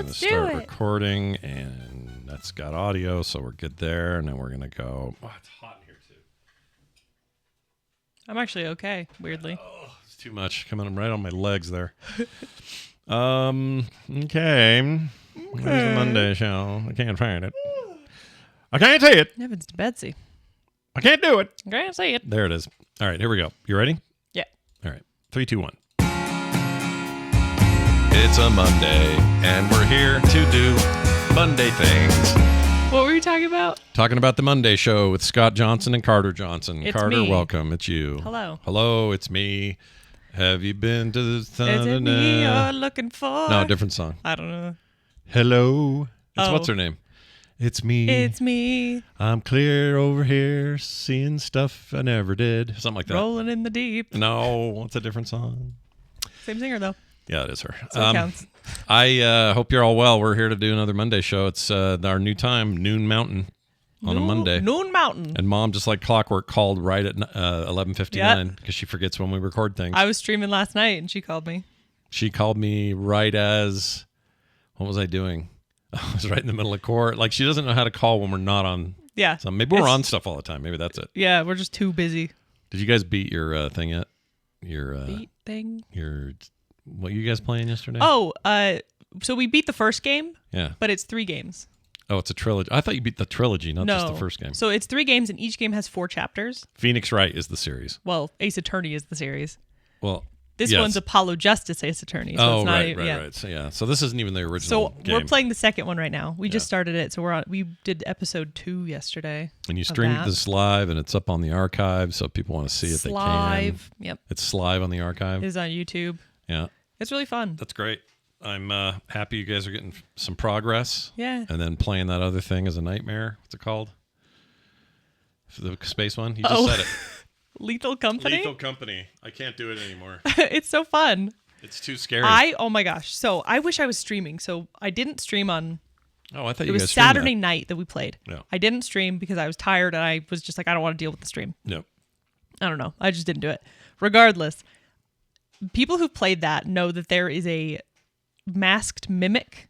going to start recording, and that's got audio, so we're good there. And then we're going to go. Oh, it's hot in here, too. I'm actually okay, weirdly. Oh, it's too much coming right on my legs there. Okay. Where's the Monday show? I can't find it. I can't see it. Heavens to Betsy. I can't do it. I can't see it. There it is. All right, here we go. You ready? Yeah. All right. 3, 2, 1. It's a Monday, and we're here to do Monday things. What were you talking about? Talking about the Monday show with Scott Johnson and Carter Johnson. It's Carter, me. welcome. It's you. Hello. Hello, it's me. Have you been to the Is it me you're looking for? No, different song. I don't know. Hello. It's Oh. what's her name? It's me. It's me. I'm clear over here, seeing stuff I never did. Something like that. Rolling in the deep. No, it's a different song. Same singer, though. Yeah, it is her. So it counts. I hope you're all well. We're here to do another Monday show. It's our new time, noon mountain, on a Monday. Noon Mountain. And Mom, just like clockwork, called right at 11:59 because she forgets when we record things. I was streaming last night, and she called me. She called me right as, what was I doing? I was right in the middle of court. Like, she doesn't know how to call when we're not on. Yeah. So maybe we're on stuff all the time. Maybe that's it. Yeah, we're just too busy. Did you guys beat your thing yet? Your Beat thing? What you guys playing yesterday? Oh, so we beat the first game, Yeah. but it's 3 games. Oh, it's a trilogy. I thought you beat the trilogy, not No. just the first game. So it's 3 games, and each game has 4 chapters. Phoenix Wright is the series. Well, Ace Attorney is the series. Well, This yes. one's Apollo Justice Ace Attorney. So Oh, it's not right, even, right, yeah. right. So, yeah. So this isn't even the original game. We're playing the second one right now. We just Yeah. started it, so we did episode 2 yesterday. And you streamed that. this live, and it's up on the archive, so if people want to see it, they can. Live. Yep. It's live on the archive. It is on YouTube. Yeah. It's really fun. That's great. I'm happy you guys are getting some progress. Yeah. And then playing that other thing as a nightmare. What's it called? The space one? You just Oh. said it. Lethal Company? Lethal Company. I can't do it anymore. It's so fun. It's too scary. Oh my gosh. So I wish I was streaming. So I didn't stream on, Oh, I thought it you was guys streamed Saturday that. night that we played. Yeah. I didn't stream because I was tired and I was just like, I don't want to deal with the stream. Yep. I don't know. I just didn't do it. Regardless, people who've played that know that there is a masked mimic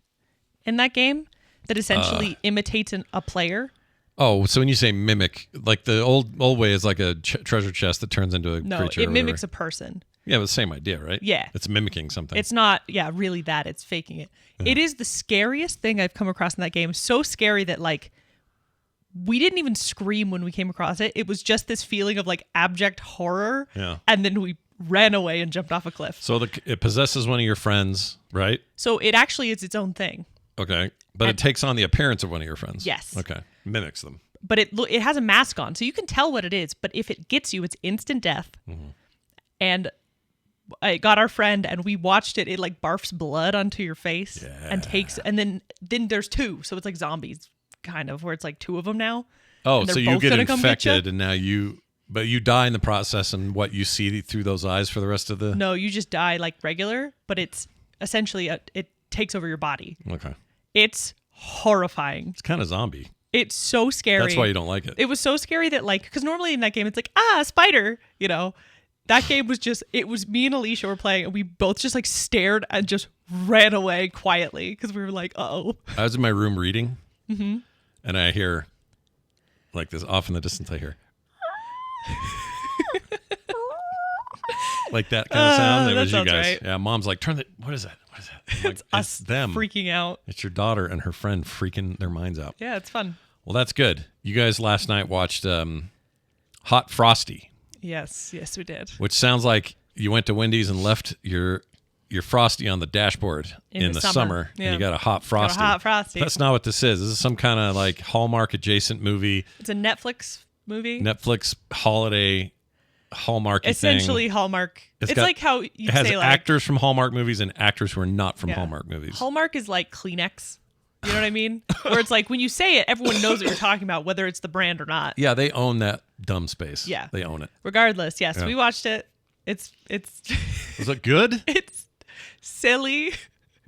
in that game that essentially imitates a player. Oh, so when you say mimic, like the old way is like a treasure chest that turns into a No, creature. it or mimics whatever. a person. Yeah, but the same idea, right? Yeah. It's mimicking something. It's not, really that. It's faking it. It is the scariest thing I've come across in that game. So scary that, like, we didn't even scream when we came across it. It was just this feeling of, like, abject horror. Yeah. And then we ran away and jumped off a cliff. So it possesses one of your friends, right? So it actually is its own thing. Okay. But it takes on the appearance of one of your friends. Yes. Okay. Mimics them. But it has a mask on, so you can tell what it is. But if it gets you, it's instant death. Mm-hmm. And I got our friend, and we watched it. It like barfs blood onto your face and takes. And then there's 2, so it's like zombies, kind of, where it's like 2 of them now. Oh, And they're so you both get gonna come get infected, ya? and now but you die in the process, and what you see through those eyes for the rest of the. No, you just die like regular, but it's essentially it takes over your body. Okay. It's horrifying. It's kind of zombie. It's so scary. That's why you don't like it. It was so scary that, like, because normally in that game it's like, a spider, you know. That game was just, it was me and Alicia were playing, and we both just like stared and just ran away quietly because we were like, uh-oh. I was in my room reading, and I hear, like this off in the distance, I hear. Like that kind of sound. It that was you sounds guys. right. Yeah, Mom's like, turn the. What is that? What is that? I'm like, Us it's them. freaking out. It's your daughter and her friend freaking their minds out. Yeah, it's fun. Well, that's good. You guys last night watched Hot Frosty, Yes, we did. which sounds like you went to Wendy's and left your Frosty on the dashboard in the summer, Yeah. and you got a Hot Frosty. Hot Frosty. That's not what this is. This is some kind of like Hallmark adjacent movie, It's a Netflix movie. Netflix holiday Hallmarky Essentially thing. Hallmark. It's got- like how you It has say like actors from Hallmark movies and actors who are not from yeah. Hallmark movies. Hallmark is like Kleenex. You know what I mean? Where it's like when you say it, everyone knows what you're talking about, whether it's the brand or not. Yeah, they own that dumb space. Yeah. They own it. Regardless, yes, Yeah. we watched it. It's Was it good? it's silly.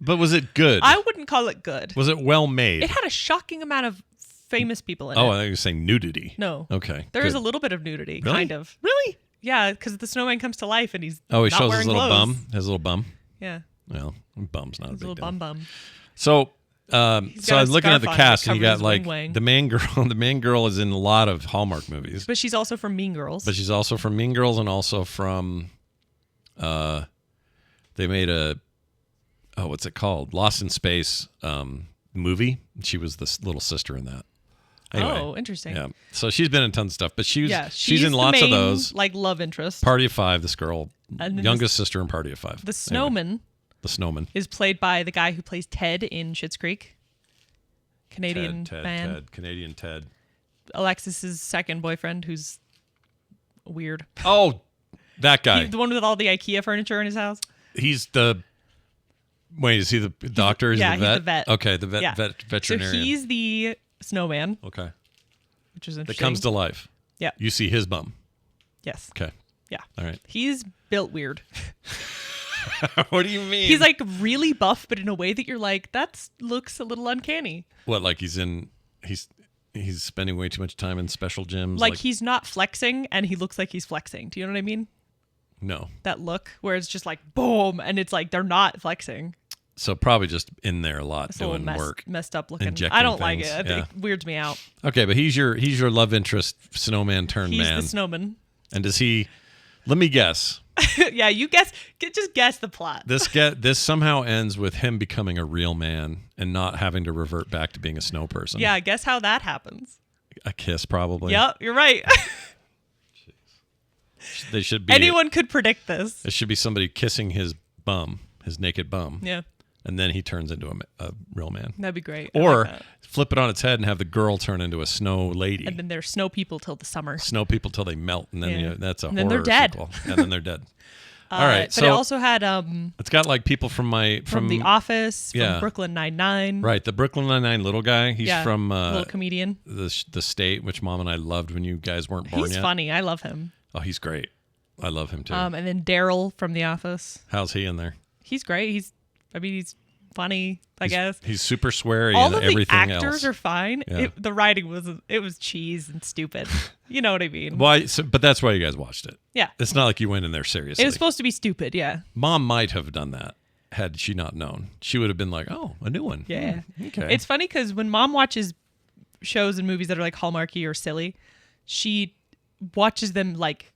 But was it good? I wouldn't call it good. Was it well made? It had a shocking amount of famous people in Oh, it. I thought you were saying nudity. No. Okay. There is good. a little bit of nudity, Really? kind of. Really? Yeah, because the snowman comes to life and he's Oh, he not shows wearing his little clothes. bum. His little bum. Yeah, Well, bum's not a his big little deal. bum. So, He's so got I a was looking at scarf the on cast, that and you covers got his like wing-wang. the main girl. The main girl is in a lot of Hallmark movies, But she's also from Mean Girls. but she's also from Mean Girls and also from. They made a what's it called? Lost in Space movie. She was the little sister in that. Anyway, Oh, interesting. yeah. So she's been in tons of stuff, but she's she's in the lots main, of those. like love interest. Party of Five. This girl, And then youngest sister in Party of Five. The Anyway, snowman the snowman. is played by the guy who plays Ted in Schitt's Creek. Canadian man. Ted, Canadian Ted. Alexis's second boyfriend, who's weird. Oh, that guy. The one with all the IKEA furniture in his house. He's the. Wait, is he the doctor? Is yeah, he the vet? he's the vet. Okay, the Yeah. veterinarian. So he's the snowman, okay. which is That interesting. comes to life. Yeah. You see his bum. Yes. Okay. Yeah. All right. He's built weird. What do you mean? He's like really buff, but in a way that you're like, that looks a little uncanny. what? Like he's spending way too much time in special gyms. Like he's not flexing, and he looks like he's flexing. Do you know what I mean? No. That look where it's just like boom, and it's like they're not flexing. So probably just in there a lot It's a little doing work. messed up looking. injecting I don't like things, it. yeah. It weirds me out. Okay, but he's your love interest snowman turned He's man. the snowman. And does he? Let me guess. Yeah, you guess. Just guess the plot. This somehow ends with him becoming a real man and not having to revert back to being a snow person. Yeah, guess how that happens. A kiss probably. Yep, you're right. They should be. Anyone could predict this. It should be somebody kissing his bum, his naked bum. Yeah, And then he turns into a real man. that'd be great. I Or like that. flip it on its head and have the girl turn into a snow lady. And then they're snow people till the summer. Snow people till they melt, and then Yeah. that's a And horror then they're dead. sequel. And then they're dead. All right, But so it also had it's got like people from The Office, from yeah. Brooklyn Nine-Nine. right, the Brooklyn Nine-Nine little guy. He's Yeah, from little comedian. the State, which Mom and I loved when you guys weren't born He's yet. funny. I love him. Oh, he's great. I love him too. And then Daryl from The Office. How's he in there? He's great. He's funny, I guess. He's super sweary All and of the everything actors else. are fine. Yeah. The writing was cheese and stupid. You know what I mean? Why? But that's why you guys watched it. Yeah. It's not like you went in there seriously. It was supposed to be stupid, yeah. Mom might have done that had she not known. She would have been like, "Oh, a new one." Yeah. Okay. It's funny because when Mom watches shows and movies that are like Hallmarky or silly, she watches them like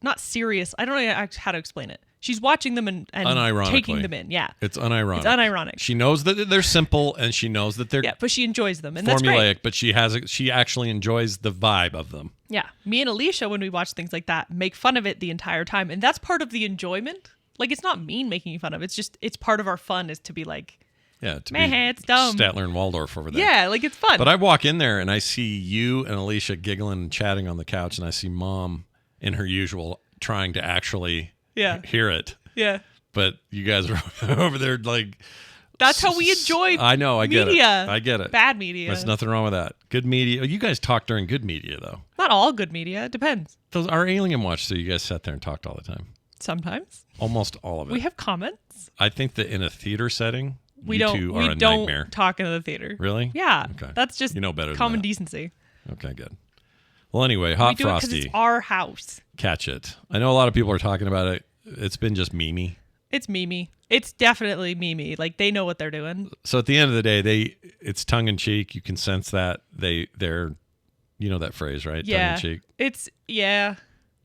not serious. I don't know how to explain it. She's watching them and Unironically. taking them in. Yeah. It's unironic. It's unironic. She knows that they're simple and she knows that they're Yeah, but she enjoys them, and that's great. formulaic, but she actually enjoys the vibe of them. Yeah. Me and Alicia, when we watch things like that, make fun of it the entire time. And that's part of the enjoyment. Like, it's not mean making fun of it. It's just, it's part of our fun is to be like, Yeah, to meh, be it's dumb. Statler and Waldorf over there. Yeah, like it's fun. But I walk in there and I see you and Alicia giggling and chatting on the couch, and I see Mom in her usual trying to actually Yeah. hear it. Yeah. But you guys are over there like... That's how we enjoy I know, I get media. it. I get it. Bad media. There's nothing wrong with that. Good media. You guys talk during good media, though. Not all good media. It depends. Our Alien Watch, so you guys sat there and talked all the time. Sometimes. Almost all of it. We have comments. I think that in a theater setting, We you don't two are we a don't nightmare. talk in the theater. Really? Yeah. Okay. That's just You know better than common that. decency. Okay, good. Well, anyway, We Hot do it because Frosty. it's our house. Catch it. I know a lot of people are talking about it. It's been just memey. It's Mimi. It's definitely Mimi. Like, they know what they're doing. So at the end of the day, it's tongue in cheek. You can sense that they're, you know that phrase, right? Yeah. Tongue in cheek. It's, yeah.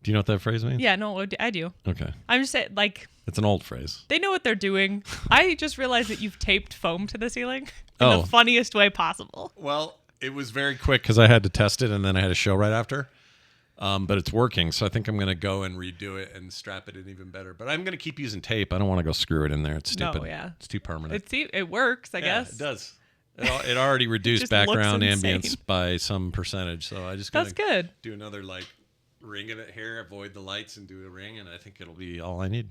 Do you know what that phrase means? Yeah, no, I do. Okay. I'm just saying, like, It's an old phrase. they know what they're doing. I just realized that you've taped foam to the ceiling in Oh. the funniest way possible. Well, it was very quick because I had to test it and then I had a show right after. But it's working, so I think I'm going to go and redo it and strap it in even better. But I'm going to keep using tape. I don't want to go screw it in there. It's No, stupid. yeah. It's too permanent. It works, I Yeah, guess. it does. It already reduced just looks background insane. ambience by some percentage. So I just got That's to good. do another like ring of it here, avoid the lights and do a ring, and I think it'll be all I need.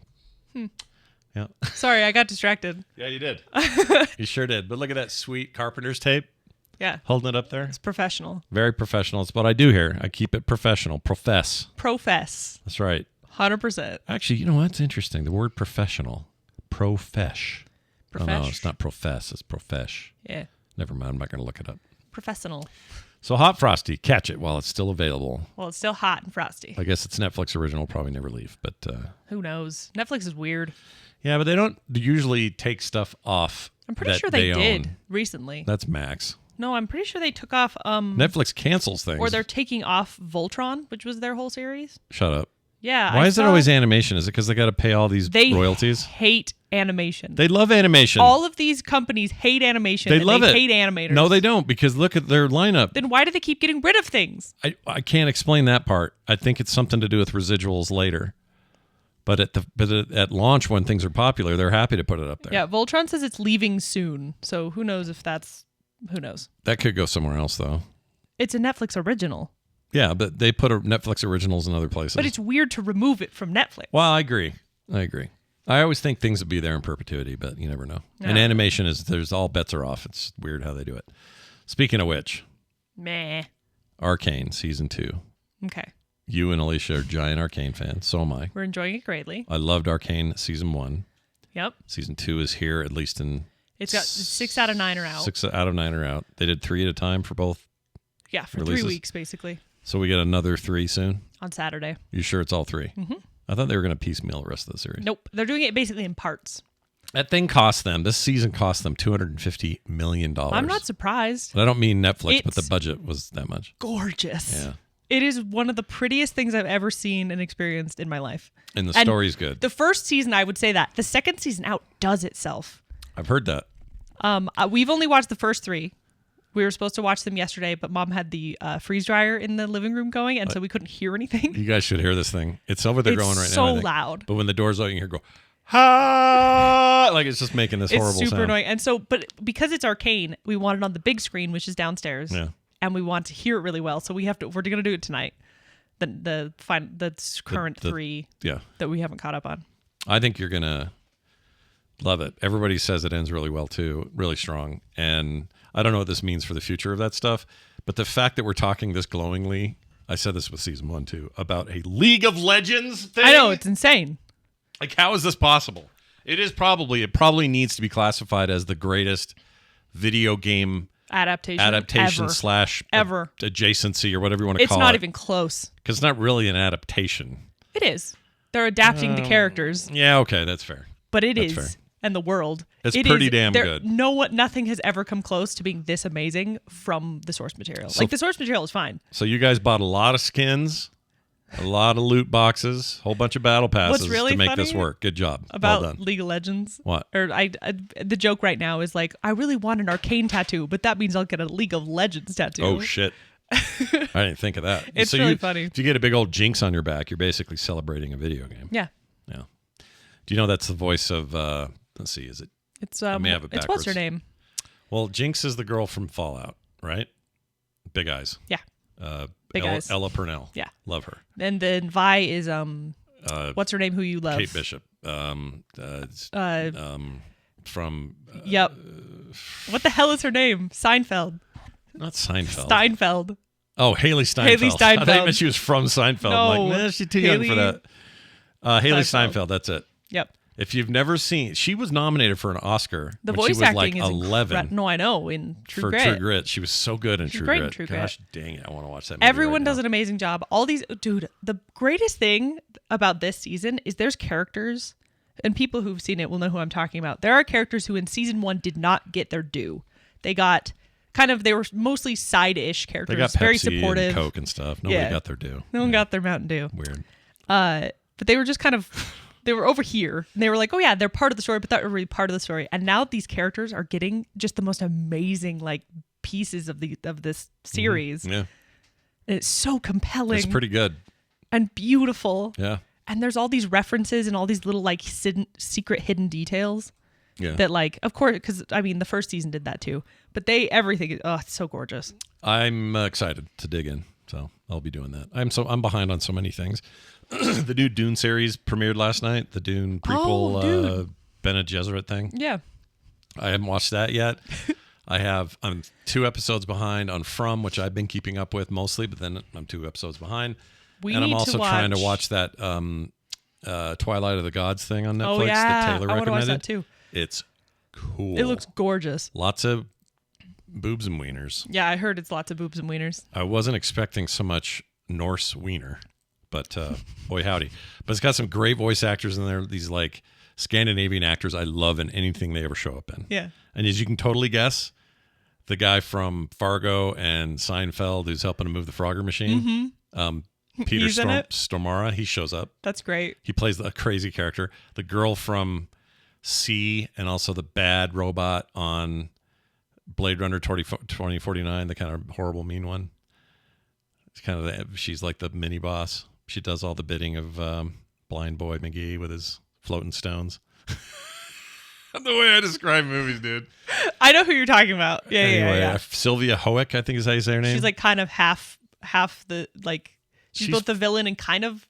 Yeah. Sorry, I got distracted. Yeah, you did. You sure did. But look at that sweet carpenter's tape. Yeah, Holding it up there. it's professional. Very professional. It's what I do here. I keep it professional. Profess. Profess. That's right. 100%. Actually, you know what's interesting? The word professional. Profesh. Oh, no, Profesh. it's not profess. It's profesh. Yeah. Never mind. I'm not going to look it up. Professional. So Hot Frosty, catch it while it's still available. Well, it's still hot and frosty. I guess it's Netflix original. Probably never leave. But Who knows? Netflix is weird. yeah, but they don't usually take stuff off I'm pretty that sure they did own. recently. That's Max. No, I'm pretty sure they took off. Netflix cancels things. Or they're taking off Voltron, which was their whole series. Shut up. Yeah. Why is it always animation? Is it because they got to pay all these royalties? They hate animation. They love animation. All of these companies hate animation. They love it. Hate animators. No, they don't, because look at their lineup. Then why do they keep getting rid of things? I can't explain that part. I think it's something to do with residuals later. But at launch, when things are popular, they're happy to put it up there. Yeah, Voltron says it's leaving soon. So who knows if that's... Who knows? That could go somewhere else, though. It's a Netflix original. Yeah, but they put Netflix originals in other places. But it's weird to remove it from Netflix. Well, I agree. I always think things would be there in perpetuity, but you never know. Yeah. And animation there's all bets are off. It's weird how they do it. Speaking of which, meh. Arcane season 2. Okay. You and Alicia are giant Arcane fans. So am I. We're enjoying it greatly. I loved Arcane season 1. Yep. Season 2 is here, at least in... It's got 6 out of 9 are out. 6 out of 9 are out. They did 3 at a time for both. Yeah, for releases. 3 weeks, basically. So we get another 3 soon? On Saturday. You sure it's all 3? Mm-hmm. I thought they were going to piecemeal the rest of the series. Nope. They're doing it basically in parts. That thing cost them, this season cost them $250 million. I'm not surprised. But I don't mean Netflix, but the budget was that much. Gorgeous. Yeah. It is one of the prettiest things I've ever seen and experienced in my life. And the story's good. The first season, I would say that. The second season outdoes itself. I've heard that. We've only watched the first 3. We were supposed to watch them yesterday, but Mom had the freeze dryer in the living room going, and so we couldn't hear anything. You guys should hear this thing. It's over there going right now. It's so loud. But when the door's open, you hear go, ha! Like it's just making this horrible sound. It's super annoying. And so, but because it's Arcane, we want it on the big screen, which is downstairs. Yeah. And we want to hear it really well, so we're going to do it tonight. The current 3 that we haven't caught up on. I think you're gonna love it. Everybody says it ends really well too, really strong. And I don't know what this means for the future of that stuff, but the fact that we're talking this glowingly, I said this with season 1 too, about a League of Legends thing. I know, it's insane. Like, how is this possible? It probably needs to be classified as the greatest video game adaptation ever adjacency or whatever you want to call it. It's not even close. Because it's not really an adaptation. It is. They're adapting the characters. Yeah, okay, that's fair. But that's fair. And the world. It's pretty damn good. Nothing has ever come close to being this amazing from the source material. Like, the source material is fine. So you guys bought a lot of skins, a lot of loot boxes, a whole bunch of battle passes to make this work. Good job. About well done. League of Legends. What? Or the joke right now is like, I really want an Arcane tattoo, but that means I'll get a League of Legends tattoo. Oh, shit. I didn't think of that. It's really funny. If you get a big old Jinx on your back, you're basically celebrating a video game. Yeah. Yeah. Do you know that's the voice of, let's see, is it? It's, I may have it backwards. It's what's her name? Well, Jinx is the girl from Fallout, right? Big Eyes. Yeah. Big Eyes. Ella Purnell. Yeah. Love her. And then Vi is, what's her name, who you love? Kate Bishop. From... yep. What the hell is her name? Seinfeld. Not Seinfeld. Steinfeld. Oh, Haley Steinfeld. Haley Steinfeld. I thought you meant she was from Seinfeld. No, I'm like, she's too young for that. Haley Steinfeld, that's it. Yep. If you've never seen, she was nominated for an Oscar the when voice she was acting like is 11. No, I know, in True Grit. For True Grit. She was so good in True Grit. Gosh dang it, I want to watch that movie. Everyone does an amazing job. Dude, the greatest thing about this season is there's characters, and people who've seen it will know who I'm talking about. There are characters who in season 1 did not get their due. They were mostly side-ish characters. They got Pepsi very supportive. And Coke and stuff. Nobody got their due. No one got their Mountain Dew. Weird. But they were just they were over here. And they were like, oh yeah, they're part of the story, but they're really part of the story. And now these characters are getting just the most amazing pieces of this series. Mm-hmm. Yeah. And it's so compelling. It's pretty good. And beautiful. Yeah. And there's all these references and all these little secret hidden details. Yeah. That of course, because the first season did that too. But everything is it's so gorgeous. I'm excited to dig in, so I'll be doing that. I'm behind on so many things. The new Dune series premiered last night. The Dune prequel, Bene Gesserit thing. Yeah. I haven't watched that yet. I'm 2 episodes behind on From, which I've been keeping up with mostly, but then I'm 2 episodes behind. I'm also trying to watch that Twilight of the Gods thing on Netflix that Taylor recommended. I want to watch that too. It's cool. It looks gorgeous. Lots of boobs and wieners. Yeah, I heard it's lots of boobs and wieners. I wasn't expecting so much Norse wiener, but boy howdy. But it's got some great voice actors in there. These Scandinavian actors I love in anything they ever show up in. Yeah. And as you can totally guess, the guy from Fargo and Seinfeld who's helping to move the Frogger machine, Peter Stormare, he shows up. That's great. He plays a crazy character. The girl from C and also the bad robot on Blade Runner 2049, the kind of horrible mean one. It's kind of she's like the mini boss. She does all the bidding of blind boy MaGee with his floating stones. The way I describe movies, dude. I know who you're talking about. Yeah, anyway, yeah. Sylvia Hoek, I think is how you say her name. She's like kind of half the like. She's both the villain and kind of.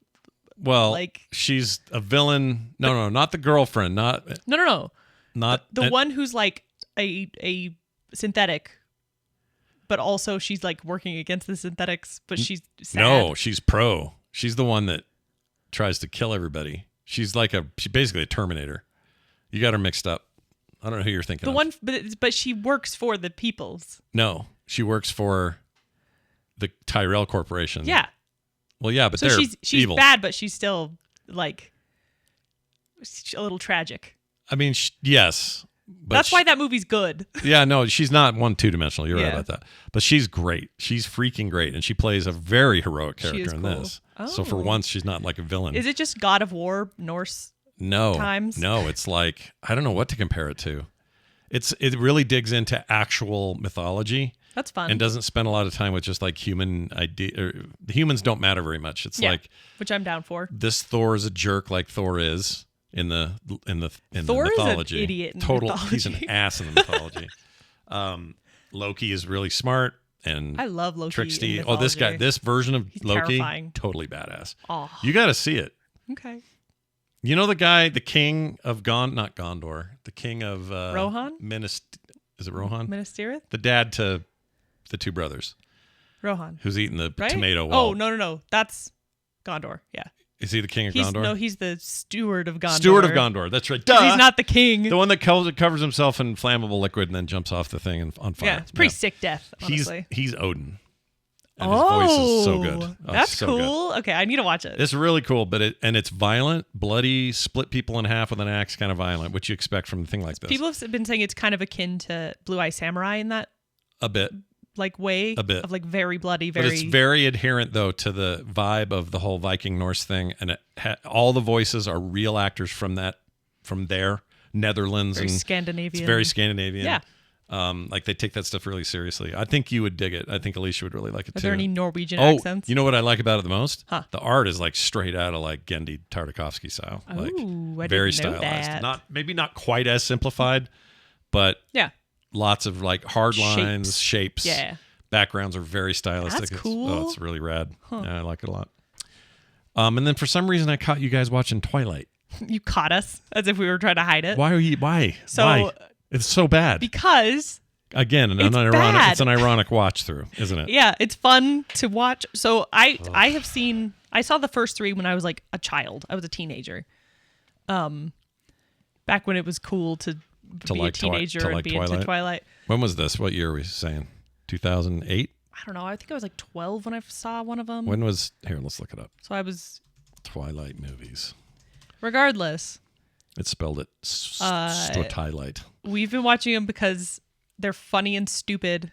Well, like she's a villain. No, not the girlfriend. Not the one who's like a synthetic, but also she's like working against the synthetics. But she's sad. No, she's pro. She's the one that tries to kill everybody. She's basically a Terminator. You got her mixed up. I don't know who you're thinking. The one, but she works for the peoples. No, she works for the Tyrell Corporation. Yeah. Well, yeah, but so they're she's evil. bad, but she's still like a little tragic. I mean, yes. But that's why that movie's good. Yeah, no, she's not two-dimensional. You're right about that. But she's great. She's freaking great, and she plays a very heroic character in this. Oh. So for once, she's not like a villain. Is it just God of War Norse? Times? No, it's like I don't know what to compare it to. It really digs into actual mythology. That's fun. And doesn't spend a lot of time with just like human idea. The humans don't matter very much. It's like, which I'm down for. This Thor is a jerk, like Thor is in the Thor mythology. Is an idiot in Total, mythology. He's an ass in the mythology. Loki is really smart and I love Loki. Tricksty. This version of He's Loki, terrifying. totally badass. Oh. You got to see it. Okay. You know the guy, the king of not Gondor, the king of Rohan? Is it Rohan? Minas Tirith? The dad to the two brothers. Rohan. Who's eating the right? tomato wall. Oh, no. That's Gondor. Yeah. Is he the king of Gondor? No, he's the steward of Gondor. Steward of Gondor. That's right. Duh. He's not the king. The one that covers himself in flammable liquid and then jumps off the thing and on fire. Yeah, it's pretty sick death, honestly. He's Odin. And his voice is so good. That's so cool. Good. Okay, I need to watch it. It's really cool, but it's violent, bloody, split people in half with an axe, kind of violent, which you expect from a thing like this. People have been saying it's kind of akin to Blue Eye Samurai in that a bit way a bit of like very bloody, But it's very adherent though to the vibe of the whole Viking Norse thing, and all the voices are real actors from there, Netherlands, very and Scandinavian. It's very Scandinavian. Yeah. Like they take that stuff really seriously. I think you would dig it. I think Alicia would really like it too. Are there any Norwegian accents? You know what I like about it the most? Huh. The art is like straight out of like Gendy Tartakovsky style. I very didn't know stylized. that. Maybe not quite as simplified, but yeah, lots of like hard lines, shapes. Yeah. Backgrounds are very stylistic. That's cool. It's really rad. Huh. Yeah, I like it a lot. And then for some reason I caught you guys watching Twilight. You caught us as if we were trying to hide it. Why? So why? It's so bad. Because again, it's an ironic watch through, isn't it? Yeah, it's fun to watch. So I saw the first 3 when I was like a child. I was a teenager. Back when it was cool to be like a teenager and be Twilight. into Twilight. When was this? What year are we saying? 2008? I don't know. I think I was like 12 when I saw one of them. Here, let's look it up. So I was Twilight movies. Regardless. It's spelled it Twilight. We've been watching them because they're funny and stupid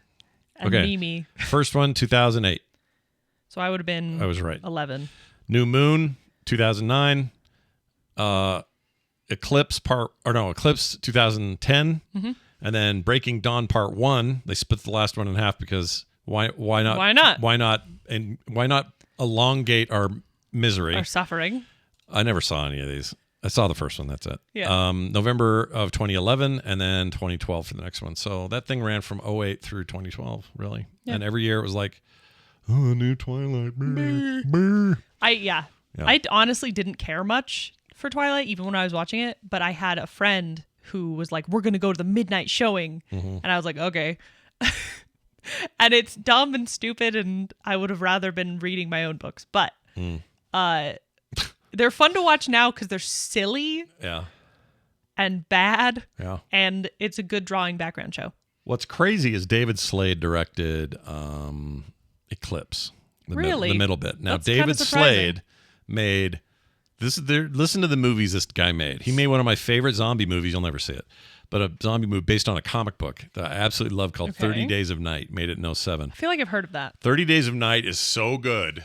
and memey. First one, 2008. So I would have been I was right. 11. New Moon, 2009. Eclipse 2010. Mm-hmm. And then Breaking Dawn Part 1. They split the last one in half because why not? Why not? And why not elongate our misery? Our suffering. I never saw any of these. I saw the first one. That's it. Yeah. November of 2011 and then 2012 for the next one. So that thing ran from 2008 through 2012, really. Yeah. And every year it was like, new Twilight. I honestly didn't care much for Twilight, even when I was watching it. But I had a friend who was like, we're going to go to the midnight showing. Mm-hmm. And I was like, okay. And it's dumb and stupid. And I would have rather been reading my own books. But they're fun to watch now because they're silly and bad. Yeah. And it's a good drawing background show. What's crazy is David Slade directed Eclipse. The middle bit. Now, That's David Slade made Listen to the movies this guy made. He made one of my favorite zombie movies. You'll never see it, but a zombie movie based on a comic book that I absolutely love called 30 Days of Night. Made it in 2007. I feel like I've heard of that. 30 Days of Night is so good.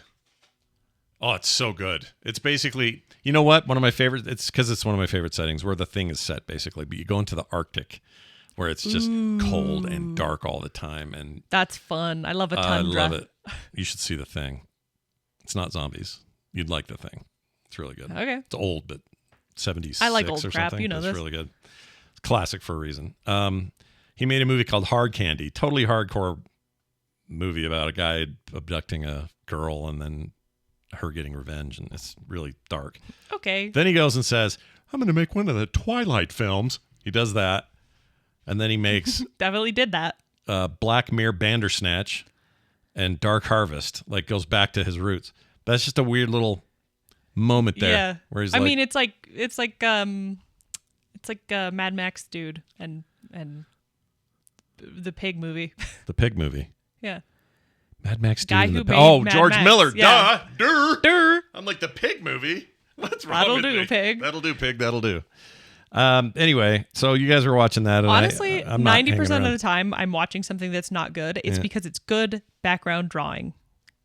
Oh, it's so good. It's basically, you know what? One of my favorite. It's because it's one of my favorite settings where the thing is set basically. But you go into the Arctic, where it's just cold and dark all the time, and that's fun. I love a tundra. I love it. You should see The Thing. It's not zombies. You'd like The Thing. It's really good. Okay. It's old, but 76 I like old or crap. something. You know it's this. Really good. It's classic for a reason. He made a movie called Hard Candy. Totally hardcore movie about a guy abducting a girl and then her getting revenge, and it's really dark. Okay. Then he goes and says, I'm going to make one of the Twilight films. He does that. And then he makes... Definitely did that. Black Mirror Bandersnatch and Dark Harvest. Like, goes back to his roots. That's just a weird little moment there. Yeah. Where he's I mean, it's like Mad Max dude and the pig movie. The pig movie. Yeah. Mad Max dude. Guy who made Mad George Max. Miller. Yeah. Duh. I'm like, the pig movie? What's wrong That'll with do, me? pig. That'll do, pig. That'll do. Anyway, so you guys were watching that. And Honestly, I'm not 90% of the time I'm watching something that's not good. It's because it's good background drawing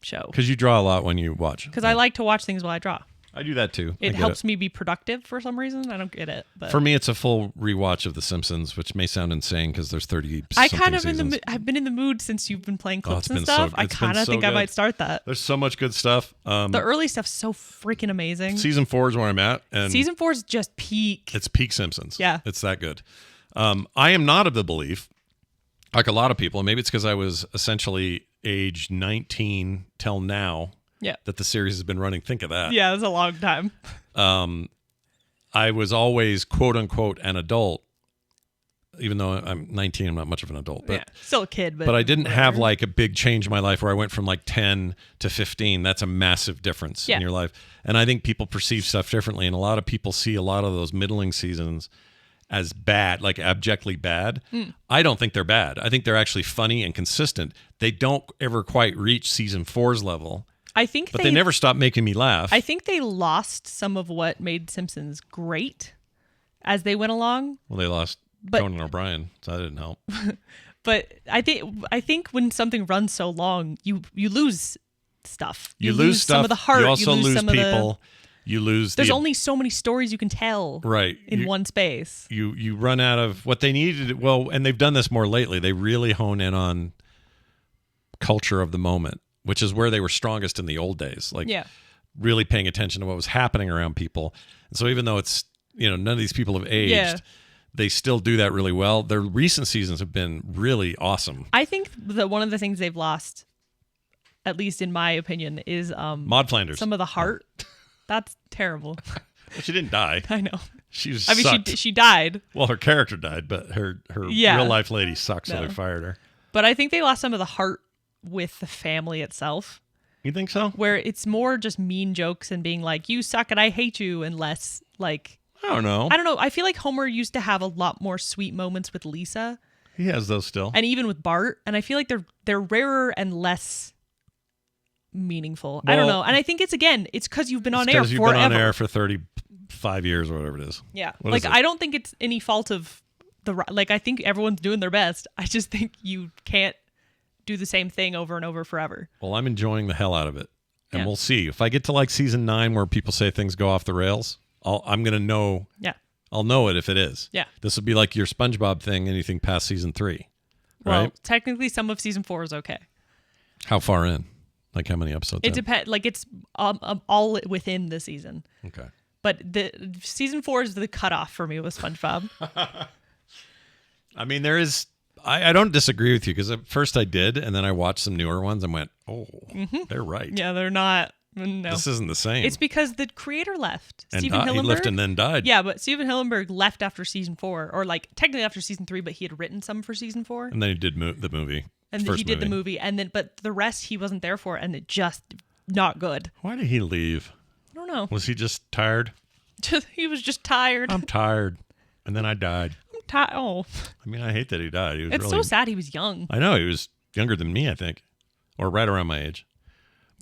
show. Because you draw a lot when you watch. Because I like to watch things while I draw. I do that too. It helps me be productive for some reason. I don't get it. But for me, it's a full rewatch of The Simpsons, which may sound insane because there's 30 I kind of seasons. I've been in the mood since you've been playing clips and been stuff. I kind of think I might start that. There's so much good stuff. The early stuff's so freaking amazing. Season 4 is where I'm at. And Season 4 is just peak. It's peak Simpsons. Yeah. It's that good. I am not of the belief, like a lot of people, and maybe it's because I was essentially age 19 till now, that the series has been running. Think of that. Yeah, it was a long time. I was always, quote unquote, an adult, even though I'm 19, I'm not much of an adult. But still a kid. But I didn't have like a big change in my life where I went from like 10 to 15. That's a massive difference in your life. And I think people perceive stuff differently. And a lot of people see a lot of those middling seasons as bad, like abjectly bad. I don't think they're bad. I think they're actually funny and consistent. They don't ever quite reach season 4's level. But they never stopped making me laugh. I think they lost some of what made Simpsons great as they went along. Well, they lost Conan O'Brien, so that didn't help. But I think when something runs so long, you lose stuff. You lose stuff. Some of the heart. You also lose some people. You lose. There's only so many stories you can tell. Right. In one space. You run out of what they needed. Well, and they've done this more lately. They really hone in on culture of the moment, which is where they were strongest in the old days. Like really paying attention to what was happening around people. And so even though it's, none of these people have aged, they still do that really well. Their recent seasons have been really awesome. I think that one of the things they've lost, at least in my opinion, is Maud Flanders. Some of the heart. That's terrible. Well, she didn't die. I know. She was. I mean, she died. Well, her character died, but her real life lady sucks, so they fired her. But I think they lost some of the heart with the family itself. You think so? Where it's more just mean jokes and being like, "You suck and I hate you," and less like. I don't know. I feel like Homer used to have a lot more sweet moments with Lisa. He has those still, and even with Bart. And I feel like they're rarer and less meaningful. Well, I don't know. And I think it's because you've been on air forever. You've been on air for 35 years or whatever it is. Yeah. Like, I don't think it's any fault of I think everyone's doing their best. I just think you can't do the same thing over and over forever. Well, I'm enjoying the hell out of it. And we'll see. If I get to like season 9 where people say things go off the rails, I'm going to know. Yeah. I'll know it if it is. Yeah. This would be like your SpongeBob thing, anything past season 3. Right? Well, technically some of season 4 is okay. How far in? Like how many episodes? It depends. Like it's all within the season. Okay. But the season 4 is the cutoff for me with SpongeBob. I mean, there is. I don't disagree with you because at first I did, and then I watched some newer ones and went, "Oh, they're right." Yeah, they're not. No, this isn't the same. It's because the creator left. And Steven Hillenburg. He left and then died. Yeah, but Steven Hillenburg left after season 4, or like technically after season 3, but he had written some for season 4. And then he did the movie. And he did the movie, and then but the rest he wasn't there for, and it just not good. Why did he leave? I don't know. Was he just tired? He was just tired. I'm tired, and then I died. I'm tired. Oh, I mean, I hate that he died. He was it's so sad. He was young. I know he was younger than me, I think, or right around my age.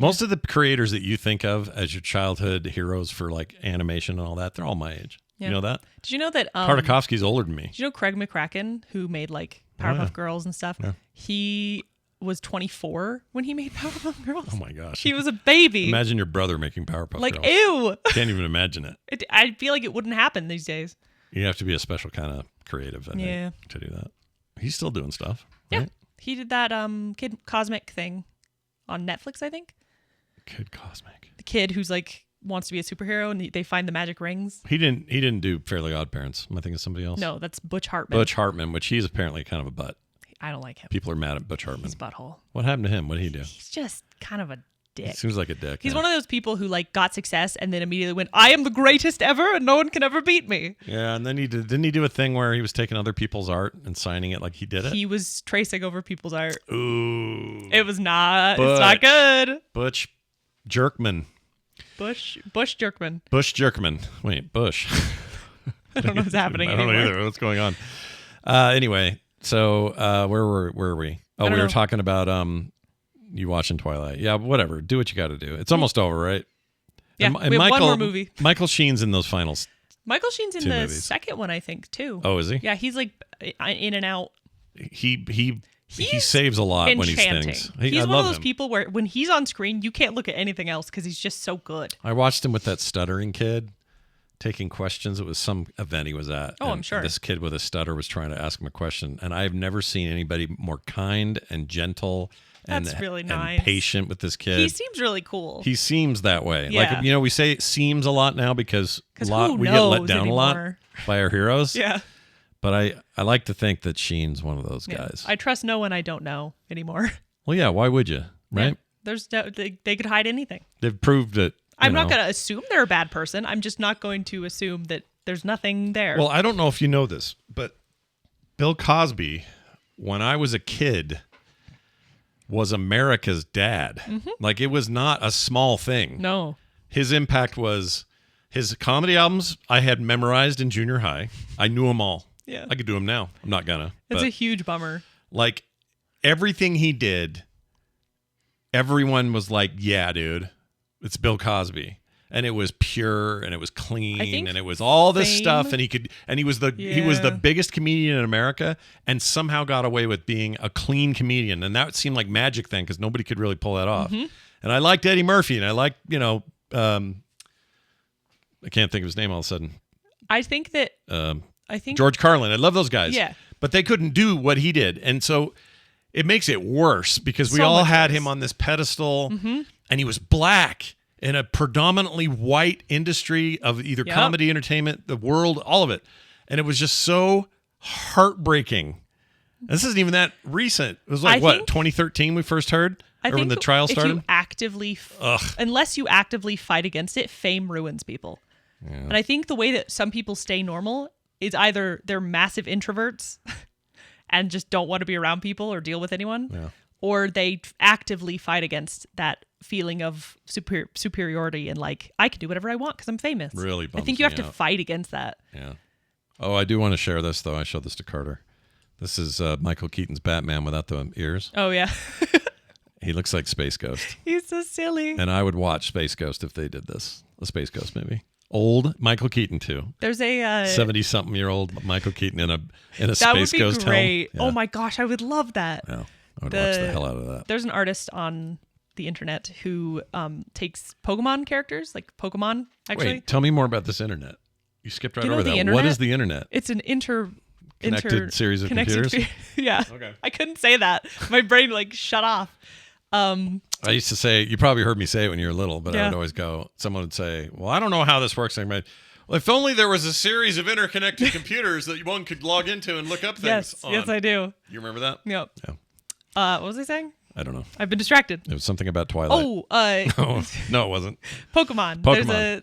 Most of the creators that you think of as your childhood heroes for like animation and all that, they're all my age. Yeah. You know that? Did you know that Tartakovsky's older than me? Did you know Craig McCracken, who made like Powerpuff Girls and stuff? Yeah. He was 24 when he made Powerpuff Girls. Oh my gosh. He was a baby. Imagine your brother making Powerpuff Girls. Like, ew. Can't even imagine it. I feel like it wouldn't happen these days. You have to be a special kind of creative, I think, to do that. He's still doing stuff. Right? Yeah. He did that Kid Cosmic thing on Netflix, I think. Kid Cosmic. The kid who's like wants to be a superhero and they find the magic rings. He didn't do Fairly Odd Parents. Am I thinking of somebody else? No, that's Butch Hartman. Butch Hartman, which he's apparently kind of a butt. I don't like him. People are mad at Butch Hartman. He's butthole. What happened to him? What did he do? He's just kind of a dick. He seems like a dick. He's one of those people who like got success and then immediately went, I am the greatest ever and no one can ever beat me. Yeah, and then didn't he do a thing where he was taking other people's art and signing it like he did it? He was tracing over people's art. Ooh. It was not. It's not good. Butch Jerkman. Bush Jerkman. Bush Jerkman. Wait, Bush. I don't know what's happening I don't know either. What's going on? Anyway, so where were we? Oh, we were talking about you watching Twilight. Yeah, whatever. Do what you got to do. It's almost over, right? Yeah, we have one more movie. Michael Sheen's in those finals. Michael Sheen's in the movies. Second one, I think, too. Oh, is he? Yeah, he's like in and out. He saves a lot when he stings. He's one of those people where when he's on screen, you can't look at anything else because he's just so good. I watched him with that stuttering kid taking questions. It was some event he was at. Oh, I'm sure. This kid with a stutter was trying to ask him a question, and I've never seen anybody more kind and gentle That's really nice. And patient with this kid. He seems really cool. He seems that way. Yeah. Like, we say it seems a lot now because we get let down a lot by our heroes. Yeah. But I like to think that Sheen's one of those guys. I trust no one I don't know anymore. Well, yeah, why would you? Right? Yeah, they could hide anything. They've proved it. I'm not going to assume they're a bad person. I'm just not going to assume that there's nothing there. Well, I don't know if you know this, but Bill Cosby, when I was a kid, was America's dad. Mm-hmm. Like, it was not a small thing. No. His impact was his comedy albums I had memorized in junior high. I knew them all. Yeah. I could do them now. I'm not gonna. It's a huge bummer. Like, everything he did, everyone was like, yeah, dude, it's Bill Cosby. And it was pure and it was clean and it was all this stuff, and he was the biggest comedian in America and somehow got away with being a clean comedian, and that seemed like magic then because nobody could really pull that off. Mm-hmm. And I liked Eddie Murphy, and I liked I can't think of his name all of a sudden. I think George Carlin. I love those guys. Yeah, but they couldn't do what he did, and so it makes it worse because we all had him on this pedestal, mm-hmm. and he was black. In a predominantly white industry of either comedy, entertainment, the world, all of it. And it was just so heartbreaking. This isn't even that recent. It was like, 2013 we first heard? Or when the trial started? Unless you actively fight against it, fame ruins people. Yeah. And I think the way that some people stay normal is either they're massive introverts and just don't want to be around people or deal with anyone, or they actively fight against that feeling of superiority and like, I can do whatever I want because I'm famous. Really bums I think you have to fight against that. Yeah. Oh, I do want to share this, though. I showed this to Carter. This is Michael Keaton's Batman without the ears. Oh, yeah. He looks like Space Ghost. He's so silly. And I would watch Space Ghost if they did this. A Space Ghost movie. Old Michael Keaton, too. There's a 70-something-year-old Michael Keaton in a Space Ghost helmet. That would be great. Yeah. Oh, my gosh. I would love that. Yeah. I would watch the hell out of that. There's an artist on the internet who takes Pokemon characters, like Pokemon, actually. Wait, tell me more about this internet. You skipped right over that. Internet? What is the internet? It's an connected series of computers? Yeah. Okay. I couldn't say that. My brain shut off. I used to say, you probably heard me say it when you were little, but I would always go, someone would say, well, I don't know how this works. Well, if only there was a series of interconnected computers that one could log into and look up things on. Yes, I do. You remember that? Yep. Yeah. What was I saying? I don't know. I've been distracted. It was something about Twilight. No, it wasn't. Pokemon.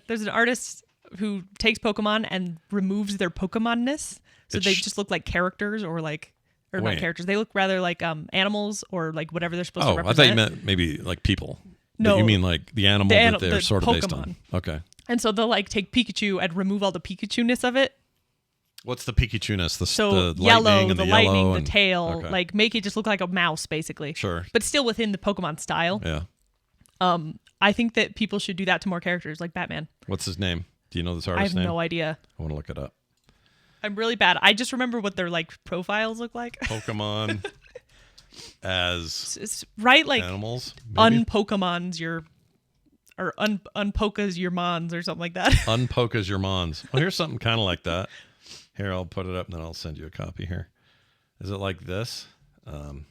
There's an artist who takes Pokemon and removes their Pokemon-ness. So they just look like characters or not characters. They look rather like animals or like whatever they're supposed to represent. I thought you meant maybe like people. No. You mean like the animal that they're sort of Pokemon. based on. Okay. And so they'll take Pikachu and remove all the Pikachu-ness of it. What's the Pikachu-ness? The yellow, lightning and the tail. Okay. Make it just look like a mouse, basically. Sure. But still within the Pokemon style. Yeah. I think that people should do that to more characters, like Batman. What's his name? Do you know this I artist's have name? no idea. I want to look it up. I'm really bad. I just remember what their like profiles look like. Pokemon as it's right, like animals. Unpokemons your, or unpokas your mons or something like that. Unpokas your mons. Well, here's something kind of like that. Here, I'll put it up and then I'll send you a copy here. Is it like this? Like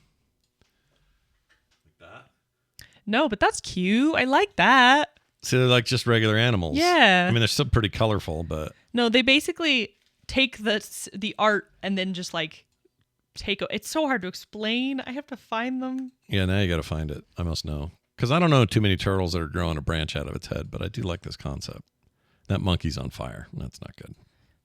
that? No, but that's cute. I like that. So they're like just regular animals. Yeah. I mean, they're still pretty colorful, but no, they basically take the art and then just like it's so hard to explain. I have to find them. Yeah, now you got to find it. I must know. Because I don't know too many turtles that are growing a branch out of its head, but I do like this concept. That monkey's on fire. That's not good.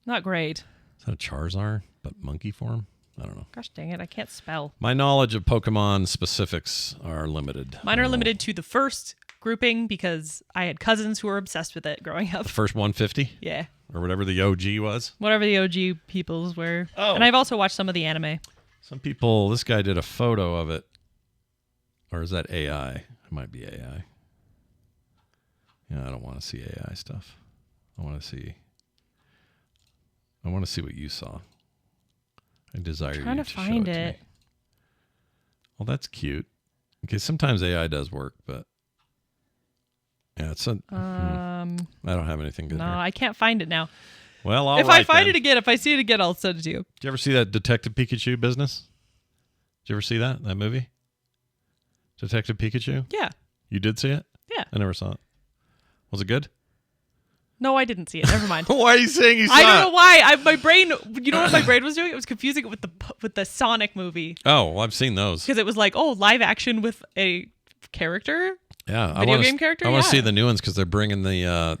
Not great. Is that a Charizard, but monkey form? I don't know. Gosh dang it, I can't spell. My knowledge of Pokemon specifics are limited. Mine are limited to the first grouping because I had cousins who were obsessed with it growing up. The first 150? Yeah. Or whatever the OG was? Whatever the OG peoples were. Oh. And I've also watched some of the anime. Some people, this guy did a photo of it. Or is that AI? It might be AI. Yeah, I don't want to see AI stuff. I want to see what you saw. I desire you to show it to me. Well, that's cute. Okay, sometimes AI does work, but yeah, it's a. I don't have anything good. No, here. I can't find it now. Well, if I find it again, if I see it again, I'll send it to you. Did you ever see that Detective Pikachu business? Did you ever see that movie? Detective Pikachu? Yeah. You did see it? Yeah. I never saw it. Was it good? No, I didn't see it. Never mind. Why are you saying you saw it? I don't know why. My brain, you know what my brain was doing? It was confusing it with the Sonic movie. Oh, well, I've seen those. Because it was like, oh, live action with a character? Yeah. Video game character? I want to see the new ones because they're bringing Knuckles.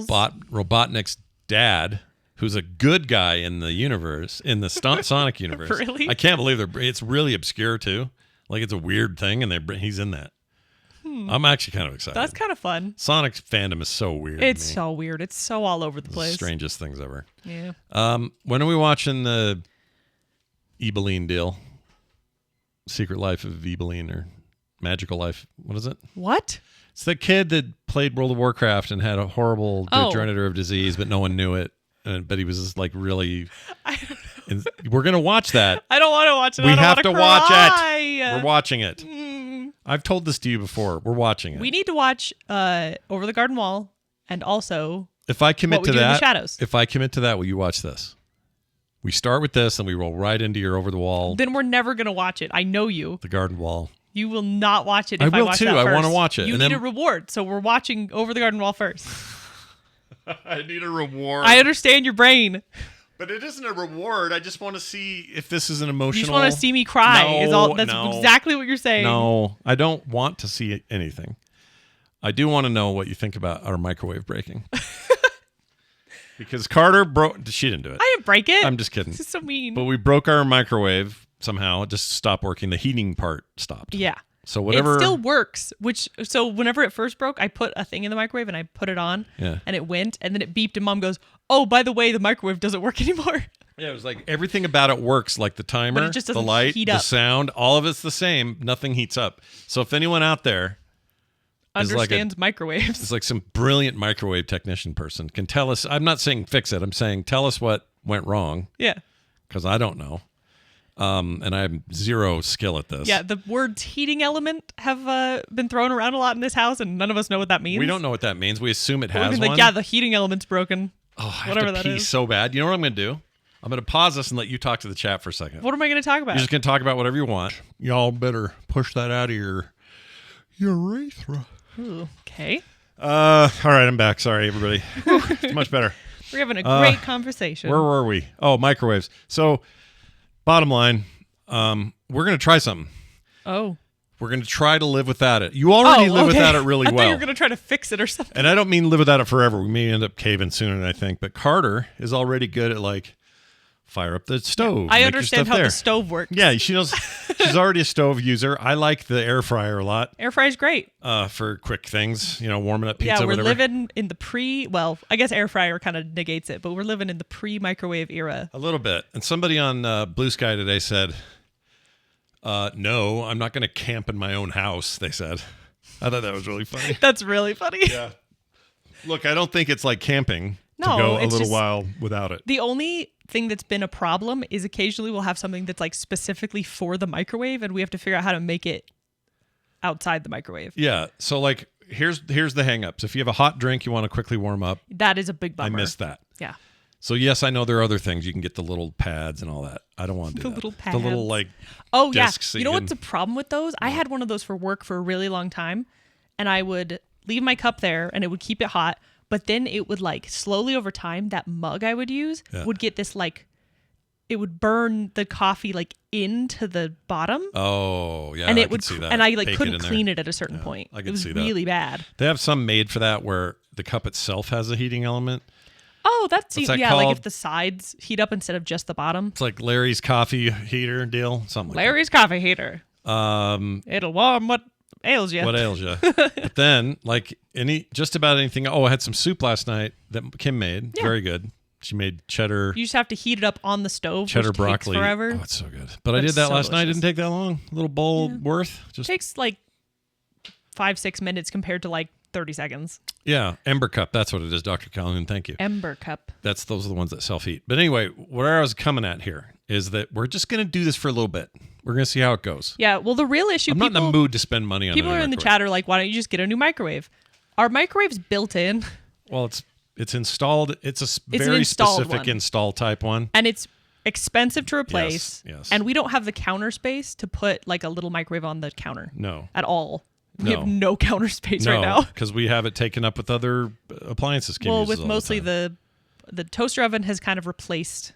Robotnik's dad, who's a good guy in the universe, in the Sonic universe. Really? I can't believe it's really obscure too. Like it's a weird thing, and he's in that. I'm actually kind of excited. That's kind of fun. Sonic fandom is so weird. It's so weird. It's so all over the place. The strangest things ever. Yeah. When are we watching the Ebeline deal? Secret Life of Ebeline or Magical Life? What is it? What? It's the kid that played World of Warcraft and had a horrible degenerative disease, but no one knew it. But he was just like really. I don't know. We're gonna watch that. I don't want to watch it. We have to watch it. We're watching it. I've told this to you before. We're watching it. We need to watch Over the Garden Wall and also if I commit to that, in the Shadows. If I commit to that, will you watch this? We start with this and we roll right into your Over the Wall. Then we're never gonna watch it. I know you. The Garden Wall. You will not watch it if I watch too. that first. I want to watch it. You need a reward, so we're watching Over the Garden Wall first. I need a reward. I understand your brain. But it isn't a reward. I just want to see if this is an emotional. You just want to see me cry. That's exactly what you're saying. No, I don't want to see anything. I do want to know what you think about our microwave breaking. Because Carter broke. She didn't do it. I didn't break it. I'm just kidding. This is so mean. But we broke our microwave somehow. It just stopped working. The heating part stopped. Yeah. So whatever. It still works. So whenever it first broke, I put a thing in the microwave and I put it on. Yeah. And it went, and then it beeped, and Mom goes, "Oh, by the way, the microwave doesn't work anymore." Yeah, it was like everything about it works, like the timer, but it just doesn't the light, heat up. the sound, all of it's the same. Nothing heats up. So if anyone out there understands microwaves, it's like some brilliant microwave technician person can tell us. I'm not saying fix it. I'm saying tell us what went wrong. Yeah. Because I don't know. And I have zero skill at this. Yeah, the words heating element have been thrown around a lot in this house, and none of us know what that means. We don't know what that means. We assume it has one. Yeah, the heating element's broken. Oh, I have to pee so bad. You know what I'm going to do? I'm going to pause this and let you talk to the chat for a second. What am I going to talk about? You're just going to talk about whatever you want. Y'all better push that out of your urethra. Ooh, okay. All right, I'm back. Sorry, everybody. It's much better. We're having a great conversation. Where were we? Oh, microwaves. So, bottom line, we're going to try something. Oh. We're going to try to live without it. You already live without it really well. I thought you were going to try to fix it or something. And I don't mean live without it forever. We may end up caving sooner than I think. But Carter is already good at like fire up the stove. I understand how the stove works. Yeah, she knows. She's already a stove user. I like the air fryer a lot. Air fryer's great. For quick things, warming up pizza. Yeah, we're whatever. living in the well, I guess air fryer kind of negates it, but we're living in the pre-microwave era. A little bit. And somebody on Blue Sky today said, no, I'm not going to camp in my own house, they said. I thought that was really funny. That's really funny. Yeah. Look, I don't think it's like camping to No, go a it's little just- while without it. The only thing that's been a problem is occasionally we'll have something that's like specifically for the microwave, and we have to figure out how to make it outside the microwave. Yeah. So like, here's the hang-ups. If you have a hot drink you want to quickly warm up, That is a big bummer. I missed that. Yeah. So yes, I know there are other things. You can get the little pads and all that. I don't want to do The that. little The little pads. like Oh, yeah. discs that You know you what's can- the problem with those? I had one of those for work for a really long time, and I would leave my cup there, and it would keep it hot, but then it would, like, slowly over time, that mug I would use would get this, like, it would burn the coffee, like, into the bottom. Oh, yeah. And I it would, could see that. and I, like, Bake couldn't in there. clean it at a certain point. I could It was see that. really bad. They have some made for that where the cup itself has a heating element. Oh, that's, What's that yeah, like called? if the sides heat up instead of just the bottom. It's like Larry's coffee heater deal, something like Larry's coffee heater. that. It'll warm what ails you. What ails you? But then, like just about anything. Oh, I had some soup last night that Kim made. Yeah. Very good. She made cheddar. You just have to heat it up on the stove, Cheddar which broccoli. takes forever. Oh, it's so good. But I But did it's that so last night. It delicious. didn't take that long. A little bowl worth. Just Takes like 5-6 minutes compared to like 30 seconds. yeah, Ember Cup. That's what it is, Dr. Calhoun. Thank you. Ember cup. Those are the ones that self-heat. But anyway, where I was coming at here is that we're just going to do this for a little bit. We're going to see how it goes. Yeah, well, the real issue, I'm not in the mood to spend money on people a new are in the microwave. chat are like, why don't you just get a new microwave? Our microwave's built in, Well, it's installed. It's an very installed specific one. install type one. and it's expensive to replace. Yes. And we don't have the counter space to put like a little microwave on the counter No. at all. We No. have no counter space right No, now. because we have it taken up with other appliances. Kim Well, uses with all mostly time. the toaster oven has kind of replaced.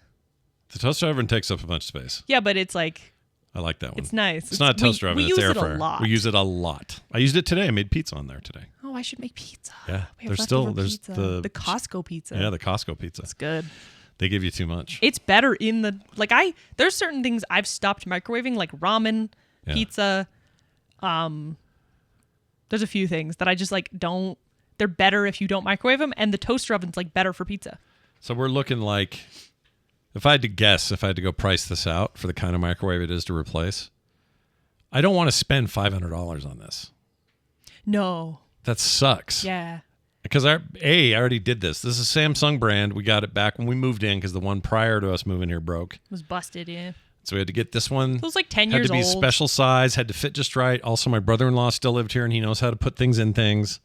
The toaster oven takes up a bunch of space. Yeah, but it's like, I like that one. it's nice. It's not a toaster oven. We It's use air it fryer. a lot. We use it a lot. I used it today. I made pizza on there today. Oh, I should make pizza. Yeah, We have there's leftover there's pizza. the Costco pizza. Yeah, the Costco pizza. It's good. They give you too much. It's better in the there's certain things I've stopped microwaving, like ramen, Yeah. pizza. There's a few things that I just like don't. They're better if you don't microwave them, and the toaster oven's like better for pizza. So we're looking like, if I had to guess, if I had to go price this out for the kind of microwave it is to replace, I don't want to spend $500 on this. No. That sucks. Yeah. Because I already did this. This is a Samsung brand. We got it back when we moved in because the one prior to us moving here broke. It was busted. Yeah. So we had to get this one. It was like 10 Had years to be old. special size, had to fit just right. Also, my brother-in-law still lived here and he knows how to put things in things.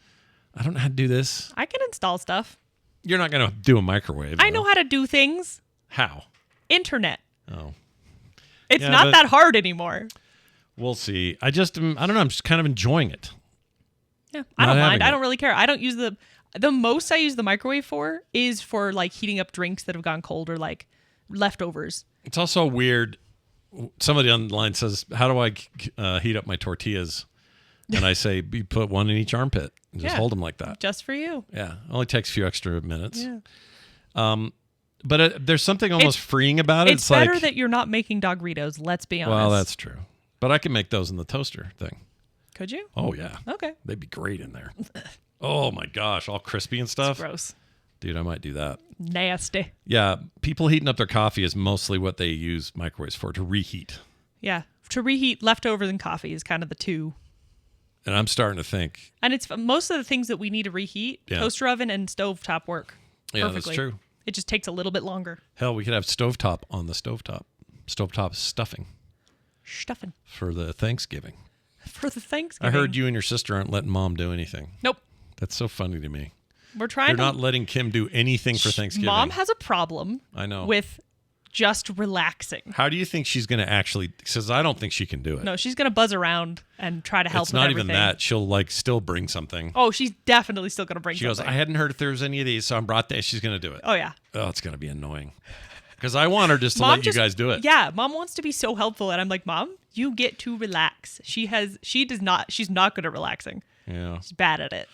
I don't know how to do this. I can install stuff. You're not going to do a microwave. I though. know how to do things. How. Internet. Oh. It's Yeah, not but- that hard anymore. We'll see. I don't know. I'm just kind of enjoying it. Yeah. I Not don't having mind. I it. don't really care. I don't use the most I use the microwave for is for like heating up drinks that have gone cold or like leftovers. It's also weird. Somebody online says, how do I heat up my tortillas? And I say, you put one in each armpit and just Yeah. hold them like that. Just for you. Yeah. Only takes a few extra minutes. Yeah. But there's something almost freeing about it. It's better like, that you're not making Dogritos, let's be honest. well, that's true. But I can make those in the toaster thing. Could you? Oh, yeah. Okay. They'd be great in there. Oh, my gosh. All crispy and stuff. Gross. Dude, I might do that. Nasty. Yeah. People heating up their coffee is mostly what they use microwaves for, to reheat. Yeah. To reheat leftovers and coffee is kind of the two. And I'm starting to think, And it's most of the things that we need to reheat, Yeah. toaster oven and stovetop work yeah, perfectly. that's true. It just takes a little bit longer. Hell, we could have stovetop on the stovetop. Stovetop stuffing Stuffing. for the Thanksgiving. For the I Thanksgiving. heard you and your sister aren't letting mom do anything. Nope. That's so funny to me. We're trying They're to. not letting Kim do anything for Thanksgiving. Mom has a problem I know. with just relaxing. How do you think she's going to actually? Because I don't think she can do it. No, she's going to buzz around and try to help it's with not everything. even that. She'll like still bring something. Oh, she's definitely still going to bring She goes, something. I hadn't heard if there was any of these, so I brought that. She's going to do it. Oh, yeah. Oh, it's going to be annoying. Because I want her just to Mom let you guys do it. Yeah, Mom wants to be so helpful, and I'm like, Mom, you get to relax. She's not good at relaxing. Yeah. She's bad at it.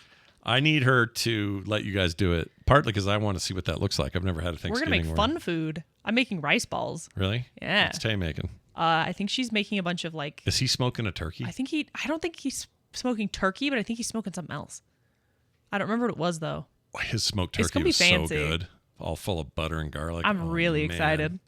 I need her to let you guys do it, partly because I want to see what that looks like. I've never had a We're Thanksgiving. going to make where- fun food. I'm making rice balls. Really? Yeah. What's Tay making? I think she's making a bunch of like, Is he smoking a turkey? I don't think he's smoking turkey, but I think he's smoking something else. I don't remember what it was, though. His smoked It's turkey gonna be was so fancy. good. All full of butter and garlic. I'm Oh, really man. excited.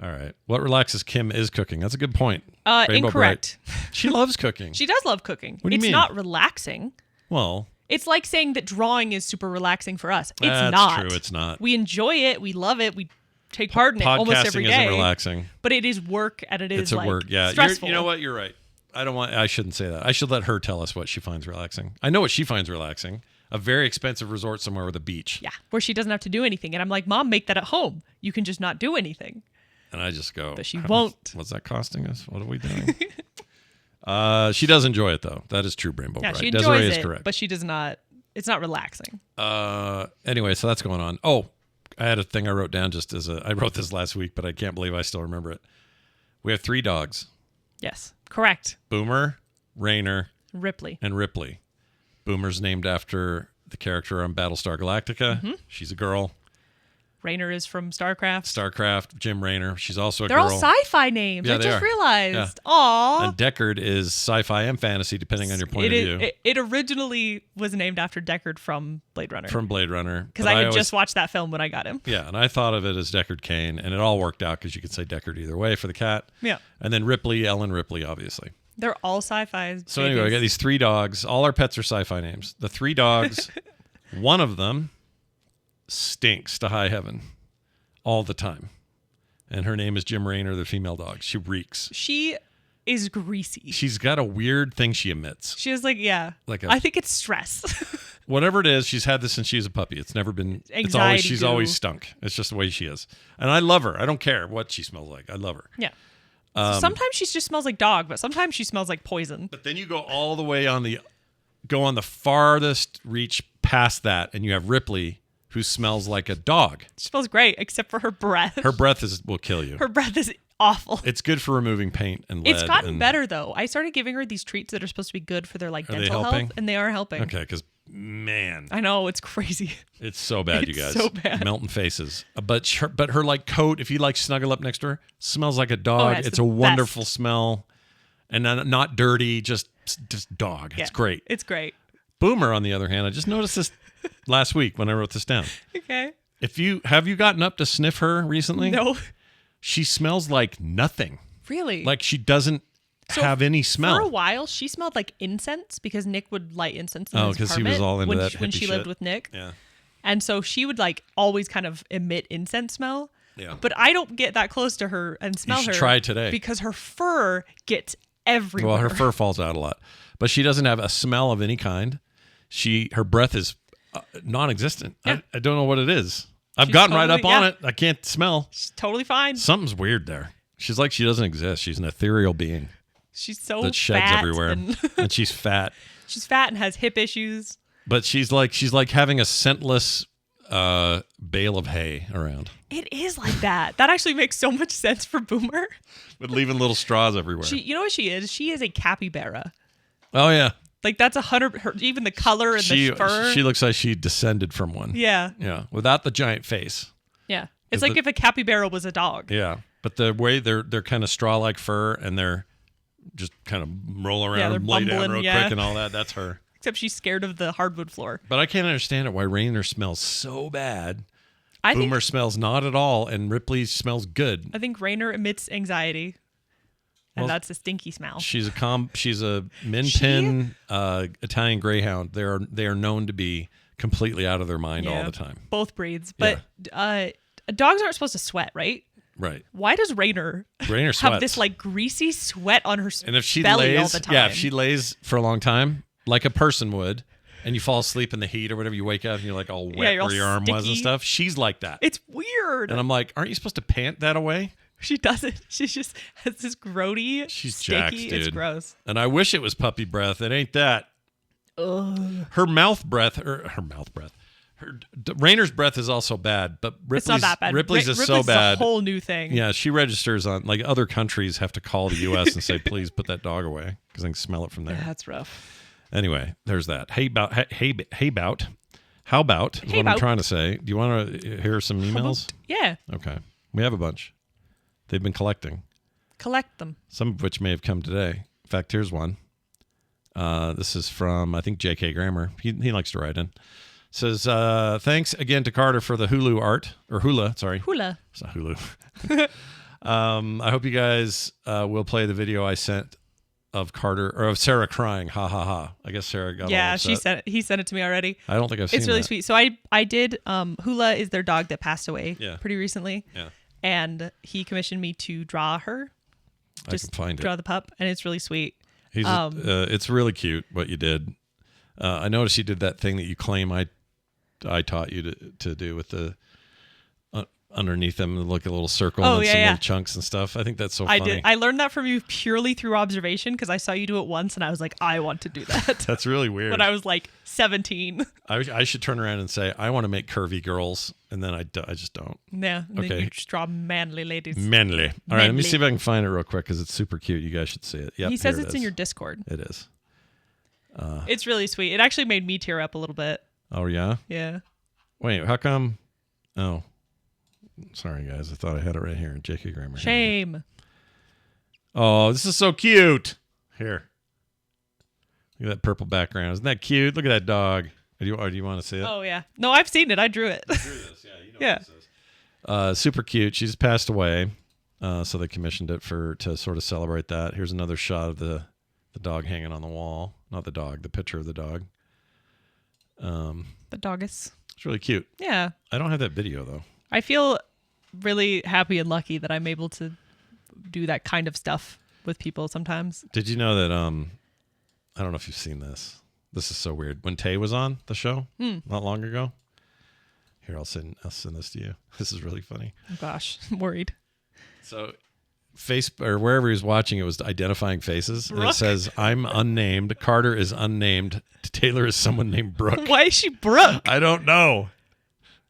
All right. What relaxes Kim is cooking. That's a good point. Incorrect. She loves cooking. She does love cooking. What do you mean? It's not relaxing. Well, it's like saying that drawing is super relaxing for us. It's that's not. True. It's not. We enjoy it. We love it. We take part in it almost every day. Podcasting isn't relaxing. But it is work, and it's like work. Yeah. Stressful. You know what? You're right. I shouldn't say that. I should let her tell us what she finds relaxing. I know what she finds relaxing. A very expensive resort somewhere with a beach. Yeah, where she doesn't have to do anything. And I'm like, Mom, make that at home. You can just not do anything. And I just go, but she won't. What's that costing us? What are we doing? She does enjoy it, though. That is true, Rainbow Bright. She enjoys Desiree it, is correct. but she does not. It's not relaxing. Anyway, so that's going on. Oh, I had a thing I wrote down I wrote this last week, but I can't believe I still remember it. We have 3 dogs. Yes, correct. Boomer, Rainer, Ripley. And Ripley. Boomer's named after the character on Battlestar Galactica. Mm-hmm. She's a girl. Rainer is from StarCraft. Jim Raynor. She's also a girl. They're all sci-fi names. Yeah, I just realized. Yeah. Aww. And Deckard is sci-fi and fantasy, depending on your point of view. It originally was named after Deckard from Blade Runner. Because I had just watched that film when I got him. Yeah, and I thought of it as Deckard Cain, and it all worked out because you could say Deckard either way for the cat. Yeah. And then Ripley, Ellen Ripley, obviously. They're all sci-fi. So anyway, I got these 3 dogs. All our pets are sci-fi names. The 3 dogs, one of them stinks to high heaven all the time. And her name is Jim Raynor, the female dog. She reeks. She is greasy. She's got a weird thing she emits. She is I think it's stress. Whatever it is, she's had this since she was a puppy. It's never been anxiety. She's always stunk. It's just the way she is. And I love her. I don't care what she smells like. I love her. Yeah. Sometimes she just smells like dog, but sometimes she smells like poison. But then you go all the way on the farthest reach past that, and you have Ripley, who smells like a dog. She smells great, except for her breath. Her breath will kill you. Her breath is awful. It's good for removing paint and lead. It's gotten better, though. I started giving her these treats that are supposed to be good for their dental health, and they are helping. Okay, because man, I know, it's crazy. It's so bad, you guys. So bad. Melting faces. But her coat, if you snuggle up next to her, smells like a dog. Oh, it's a wonderful smell, and not dirty, just dog. Yeah, it's great. It's great. Boomer, on the other hand, I just noticed this last week when I wrote this down. Okay. Have you gotten up to sniff her recently? No. She smells like nothing. Really? Like she doesn't have any smell. For a while, she smelled like incense because Nick would light incense in his because he was all into that when hippie she shit. lived with Nick. Yeah. And so she would always kind of emit incense smell. Yeah. But I don't get that close to her and smell her. You should try today. Because her fur gets everywhere. Well, her fur falls out a lot. But she doesn't have a smell of any kind. Her breath is non-existent. Yeah. I don't know what it is. She's gotten right up on it. I can't smell. She's totally fine. Something's weird there. She's like she doesn't exist. She's an ethereal being. She's so that sheds fat everywhere, and she's fat. She's fat and has hip issues. But she's like having a scentless bale of hay around. It is like that. That actually makes so much sense for Boomer. With leaving little straws everywhere. You know what she is? She is a capybara. Oh yeah. That's 100. Even the color and the fur. She looks like she descended from one. Yeah. Yeah. Without the giant face. Yeah. It's like if a capybara was a dog. Yeah. But the way they're kind of straw-like fur, and they're just kind of roll around and lay down real quick and all that. That's her. Except she's scared of the hardwood floor. But I can't understand it why Raynor smells so bad. Boomer smells not at all, and Ripley smells good. I think Raynor emits anxiety. And that's a stinky smell. She's a Min Pin Italian Greyhound. They are known to be completely out of their mind all the time. Both breeds, but dogs aren't supposed to sweat, right? Right. Why does Raynor have this greasy sweat on her and if she belly lays, all the time? Yeah, if she lays for a long time, like a person would, and you fall asleep in the heat or whatever, you wake up and you're like all wet where your arm was and stuff. She's like that. It's weird. And I'm like, aren't you supposed to pant that away? She doesn't. She just has this grody, she's sticky. jacked, dude. It's gross. And I wish it was puppy breath. It ain't that. Ugh. Her mouth breath. Raynor's breath is also bad, but Ripley's, it's not that bad. Ripley's is so bad. A whole new thing. Yeah, she registers on other countries have to call the U.S. and say, please put that dog away because I can smell it from there. Yeah, that's rough. Anyway, there's that. How about is what I'm trying to say. Do you want to hear some emails? Yeah. Okay. We have a bunch. They've been collecting. Collect them. Some of which may have come today. In fact, here's one. This is from, I think, J.K. Grammer. He likes to write in. Says, thanks again to Carter for the Hulu art. Or Hula, sorry. Hula. It's not Hulu. I hope you guys will play the video I sent of Carter or of Sarah crying. Ha ha ha. I guess Sarah got all upset. he sent it to me already. I don't think I've seen it. It's really sweet. So I did Hula is their dog that passed away pretty recently. Yeah. And he commissioned me to draw her. Just I can find draw the pup, and it's really sweet. It's really cute what you did. I noticed you did that thing that you claim I taught you to do with the underneath them, like a little circle and some little chunks and stuff. I think that's so funny. I learned that from you purely through observation because I saw you do it once and I was like, I want to do that. That's really weird. When I was like 17. I should turn around and say, I want to make curvy girls, and then I just don't. Yeah. And then you just draw manly ladies. Manly. All right, let me see if I can find it real quick because it's super cute. You guys should see it. Yep, he says it's in your Discord. It is. It's really sweet. It actually made me tear up a little bit. Oh, yeah? Yeah. Wait, how come? Oh. Sorry, guys. I thought I had it right here in JK Grammar. Shame. Oh, this is so cute. Here. Look at that purple background. Isn't that cute? Look at that dog. Do you want to see it? Oh, yeah. No, I've seen it. I drew it. You drew this. Yeah, you know what this is. Super cute. She's passed away, so they commissioned it to sort of celebrate that. Here's another shot of the dog hanging on the wall. Not the dog, the picture of the dog. The doggus. It's really cute. Yeah. I don't have that video, though. I feel really happy and lucky that I'm able to do that kind of stuff with people sometimes. Did you know that, I don't know if you've seen this. This is so weird. When Tay was on the show not long ago. Here, I'll send this to you. This is really funny. Oh, gosh. I'm worried. So or wherever he was watching, it was identifying faces. And it says, I'm unnamed. Carter is unnamed. Taylor is someone named Brooke. Why is she Brooke? I don't know.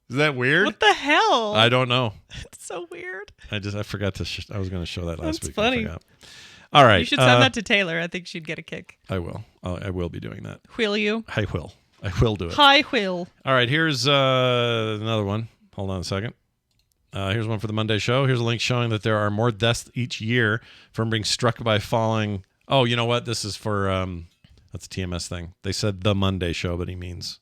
Is that weird? What the hell? I don't know. It's so weird. I forgot to. I was going to show that last week. That's funny. I forgot. All right. You should send that to Taylor. I think she'd get a kick. I will. I will be doing that. Will you? I will. I will do it. I will. All right. Here's another one. Hold on a second. Here's one for the Monday show. Here's a link showing that there are more deaths each year from being struck by falling. Oh, you know what? This is for that's a TMS thing. They said the Monday show, but he means.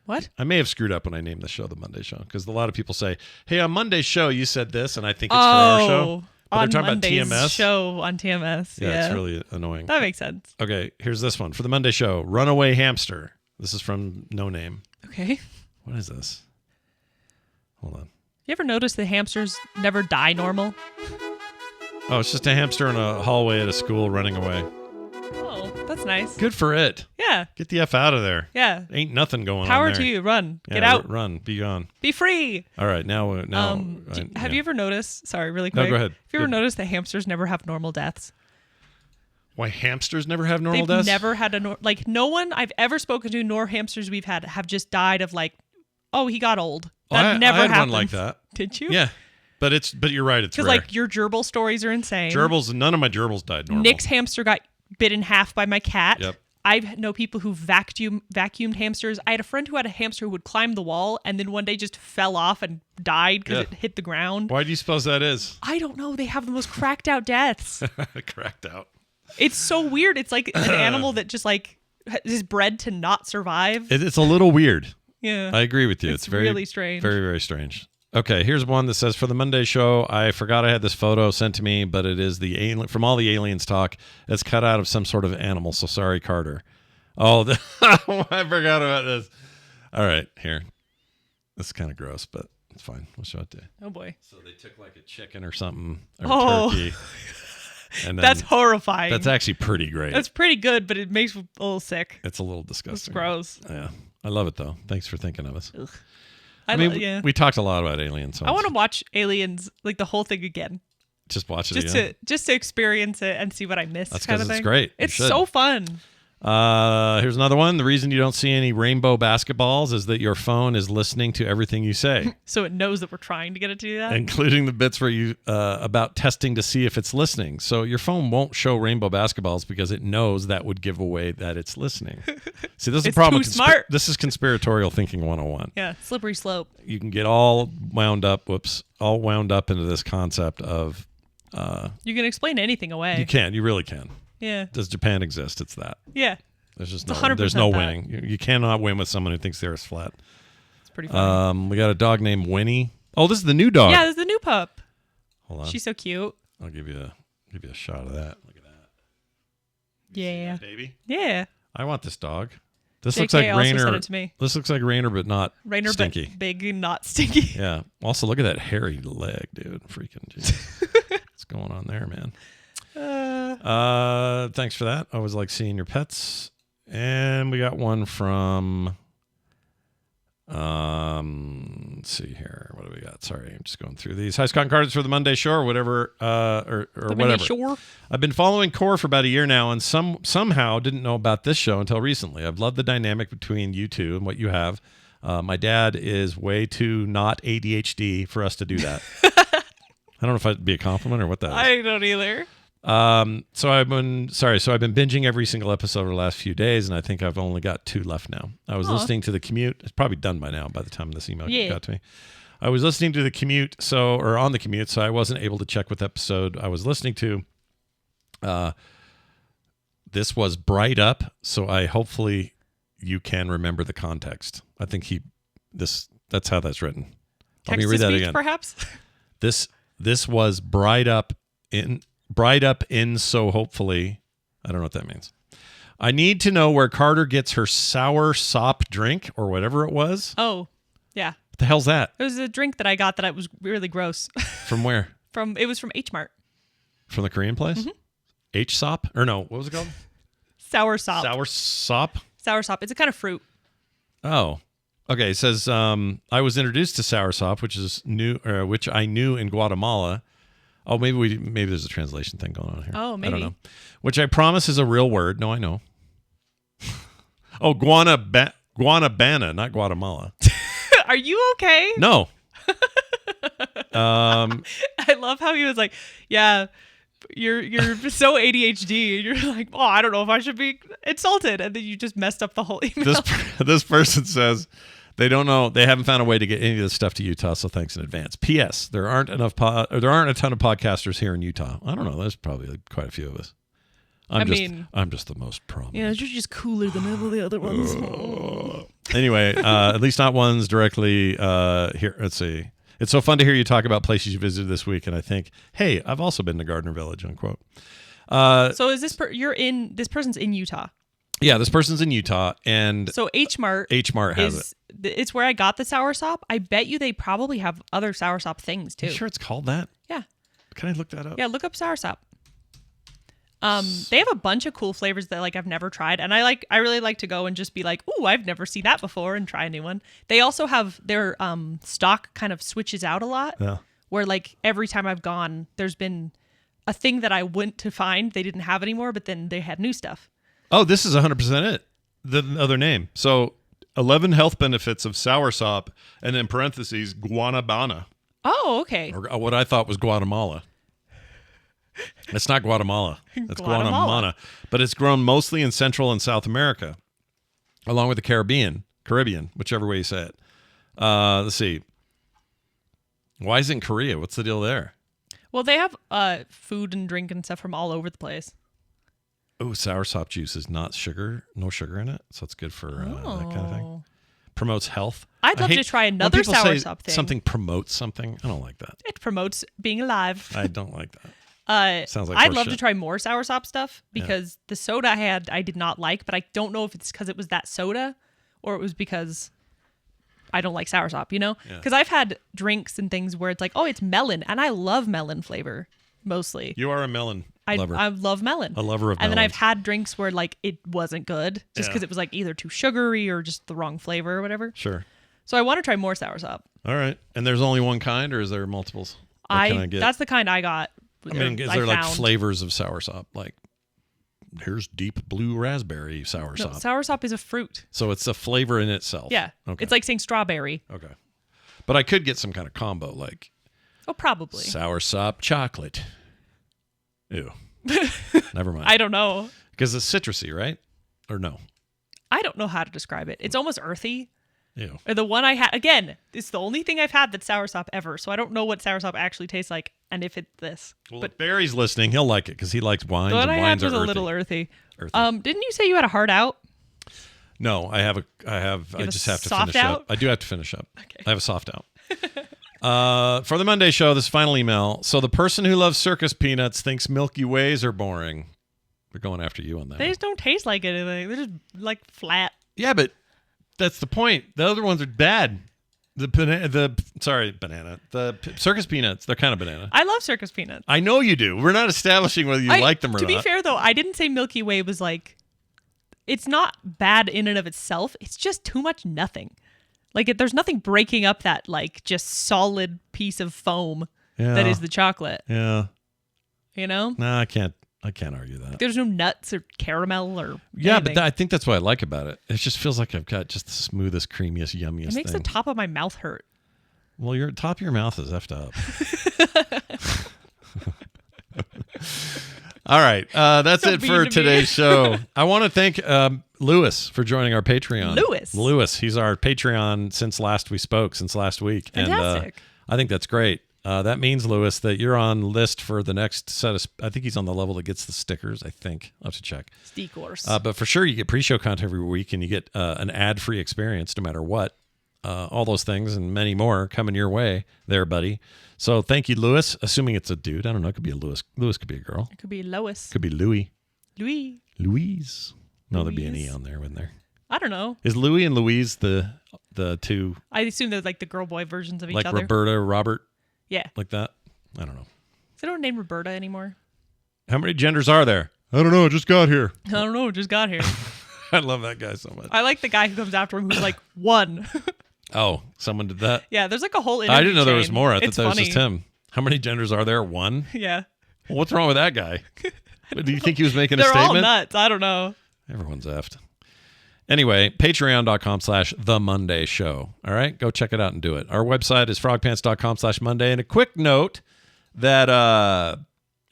What? I may have screwed up when I named the show the Monday show because a lot of people say, "Hey, on Monday's show, you said this," and I think it's for our show. But on they're talking Monday's about TMS. Show on TMS. Yeah, it's really annoying. That makes sense. Okay, here's this one for the Monday show. Runaway hamster. This is from No Name. Okay. What is this? Hold on. You ever notice the hamsters never die normal? Oh, it's just a hamster in a hallway at a school running away. Oh, that's nice. Good for it. Yeah. Get the F out of there. Yeah. Ain't nothing going on Power there. to you. Run. Yeah, Get out. Run. Be gone. Be free. All right. Now. Have you ever noticed? Sorry, really quick. No, go ahead. Have you ever noticed that hamsters never have normal deaths? Why hamsters never have normal They've deaths? never had no one I've ever spoken to, nor hamsters we've had, have just died of like, oh, he got old. That never I had happened. one like that. Did you? Yeah. But you're right. It's rare. Because like your gerbil stories are insane. None of my gerbils died normal. Nick's hamster got bit in half by my cat. Yep. I know people who vacuumed hamsters. I had a friend who had a hamster who would climb the wall and then one day just fell off and died because it hit the ground. Why do you suppose that is? I don't know. They have the most cracked out deaths. Cracked out. It's so weird. It's like an animal that just like is bred to not survive. It's a little weird. Yeah. I agree with you. It's very really strange. Very, very strange. Okay, here's one that says, for the Monday show, I forgot I had this photo sent to me, but it is the alien from all the aliens talk. It's cut out of some sort of animal, so sorry, Carter. Oh, I forgot about this. All right, here. This is kind of gross, but it's fine. We'll show it to you. Oh, boy. So they took like a chicken or something, or turkey. And then that's horrifying. That's actually pretty great. That's pretty good, but it makes me a little sick. It's a little disgusting. It's gross. Yeah. I love it, though. Thanks for thinking of us. Ugh. I mean, we talked a lot about aliens. So I want to watch Aliens, like the whole thing again. Just watch it again? Just to experience it and see what I missed. That's because it's great. It's so fun. Here's another one. The reason you don't see any rainbow basketballs is that your phone is listening to everything you say. So it knows that we're trying to get it to do that? Including the bits where you about testing to see if it's listening. So your phone won't show rainbow basketballs because it knows that would give away that it's listening. See, this is the problem. Too smart. This is conspiratorial thinking 101. Yeah, slippery slope. You can get all wound up into this concept of... you can explain anything away. You can. You really can. Yeah. Does Japan exist? It's that. Yeah. There's just there's no winning. You cannot win with someone who thinks the Earth's flat. It's pretty funny. We got a dog named Winnie. Oh, this is the new dog. Yeah, this is the new pup. Hold on. She's so cute. I'll give you a shot of that. Look at that. Yeah. That, baby. Yeah. I want this dog. This JK looks like also Rainer. sent it to me. This looks like Rainer, but not Rainer, stinky. but big and not stinky. Yeah. Also, look at that hairy leg, dude. Freaking jeez. What's going on there, man? Thanks for that. I always like seeing your pets. And we got one from let's see here. What do we got? Sorry, I'm just going through these. Hi, Scott Cards for the Monday Show or whatever, or whatever. Monday Shore. I've been following Core for about a year now, and somehow didn't know about this show until recently. I've loved the dynamic between you two and what you have. My dad is way too not ADHD for us to do that. I don't know if that'd be a compliment or what that is. I don't either. So I've been binging every single episode over the last few days, and I think I've only got 2 left now. I was listening to the commute. It's probably done by now by the time this email got to me. I was listening to the commute, on the commute, so I wasn't able to check what episode I was listening to. This was Bright Up, so hopefully you can remember the context. I think that's how that's written. Let me read that again. Perhaps. This was Bright Up in so hopefully. I don't know what that means. I need to know where Carter gets her sour sop drink or whatever it was. Oh, yeah. What the hell's that? It was a drink that I got that was really gross. From where? It was from H Mart. From the Korean place? Mm-hmm. H-sop? Or no, what was it called? Sour sop. Sour sop? Sour sop. It's a kind of fruit. Oh. Okay, it says, I was introduced to sour sop, which I knew in Guatemala. Oh, maybe there's a translation thing going on here. Oh, maybe. I don't know. Which I promise is a real word. No, I know. Oh, Guanabana, not Guatemala. Are you okay? No. I love how he was like, yeah, you're so ADHD. You're like, oh, I don't know if I should be insulted. And then you just messed up the whole email. This person says they don't know. They haven't found a way to get any of this stuff to Utah, so thanks in advance. P.S. There aren't a ton of podcasters here in Utah. I don't know. There's probably quite a few of us. I'm just the most prominent. Yeah, you're just cooler than all the other ones. Anyway, at least not ones directly here. Let's see. It's so fun to hear you talk about places you visited this week, and I think, hey, I've also been to Gardner Village, unquote. So is this this person's in Utah? Yeah, this person's in Utah, and so H Mart has it. It's where I got the sour sop. I bet you they probably have other sour sop things too. You sure it's called that? Yeah. Can I look that up? Yeah, look up sour sop. They have a bunch of cool flavors that I've never tried, and I really like to go and just be like, ooh, I've never seen that before, and try a new one. They also have their stock kind of switches out a lot. Yeah. Where every time I've gone, there's been a thing that I went to find they didn't have anymore, but then they had new stuff. Oh, this is 100% it. The other name. So 11 health benefits of soursop, and in parentheses, guanabana. Oh, okay. Or what I thought was Guatemala. It's not Guatemala. It's Guanabana. But it's grown mostly in Central and South America, along with the Caribbean, whichever way you say it. Let's see. Why is it in Korea? What's the deal there? Well, they have food and drink and stuff from all over the place. Oh, soursop juice is not sugar, no sugar in it, so it's good for that kind of thing. Promotes health. I'd love to try another soursop thing. Something promotes something. I don't like that. It promotes being alive. I don't like that. Sounds like I'd love to try more soursop stuff because the soda I did not like, but I don't know if it's because it was that soda or it was because I don't like soursop, you know? Because I've had drinks and things where it's like, oh, it's melon, and I love melon flavor mostly. You are a melon lover. I love melon. A lover of melon. And then I've had drinks where it wasn't good just because it was either too sugary or just the wrong flavor or whatever. Sure. So I want to try more soursop. All right. And there's only one kind, or is there multiples? That's the kind I got. I mean, is there flavors of soursop? Here's deep blue raspberry soursop. No, soursop is a fruit. So it's a flavor in itself. Yeah. Okay. It's like saying strawberry. Okay. But I could get some kind of combo Oh, probably. Soursop chocolate. Ew. Never mind. I don't know. Because it's citrusy, right? Or no? I don't know how to describe it. It's almost earthy. Ew. Or the one I had, again, it's the only thing I've had that's soursop ever, so I don't know what soursop actually tastes like and if it's this. Well, if Barry's listening, he'll like it because he likes wines, and wines are earthy. The one I had was a little earthy. Didn't you say you had a heart out? No, I just have to finish up. I do have to finish up. Okay. I have a soft out. For the Monday show, this final email. So the person who loves circus peanuts thinks Milky Ways are boring. They're going after you on that. They just don't taste like anything. They're just like flat. Yeah, but that's the point. The other ones are bad. Banana. The circus peanuts. They're kind of banana. I love circus peanuts. I know you do. We're not establishing whether you like them or not. To be fair, though, I didn't say Milky Way was like. It's not bad in and of itself. It's just too much nothing. Like there's nothing breaking up that like just solid piece of foam that is the chocolate. Yeah. You know? No, I can't argue that. There's no nuts or caramel or yeah, anything. but I think that's what I like about it. It just feels like I've got just the smoothest, creamiest, yummiest. It makes the top of my mouth hurt. Well, your top of your mouth is effed up. All right, that's it for today's show. I want to thank Lewis for joining our Patreon. Lewis, he's our Patreon since last we spoke, since last week. Fantastic. And I think that's great. That means, Lewis, that you're on list for the next set of... I think he's on the level that gets the stickers, I think. I'll have to check. Stickers. But for sure, you get pre-show content every week, and you get an ad-free experience no matter what. All those things and many more coming your way there, buddy. So thank you, Lewis. Assuming it's a dude. I don't know. It could be a Lewis. Lewis could be a girl. It could be Lois. Could be Louis. Louise. No, there'd be an E on there, wouldn't there? I don't know. Is Louis and Louise the two? I assume they're like the girl-boy versions of each other. Like Roberta, Robert? Yeah. Like that? I don't know. They don't name Roberta anymore. How many genders are there? I don't know. Just got here. Just got here. I love that guy so much. I like the guy who comes after him who's like, one. Oh, someone did that? Yeah, there's like a whole I didn't know there was chain. more. I thought It's that was funny. just him. How many genders are there? One? Yeah. Well, what's wrong with that guy? Do you think he was making a They're statement? all nuts. I don't know. Everyone's effed. Anyway, patreon.com/themondayshow. All right, go check it out and do it. Our website is frogpants.com/Monday. And a quick note that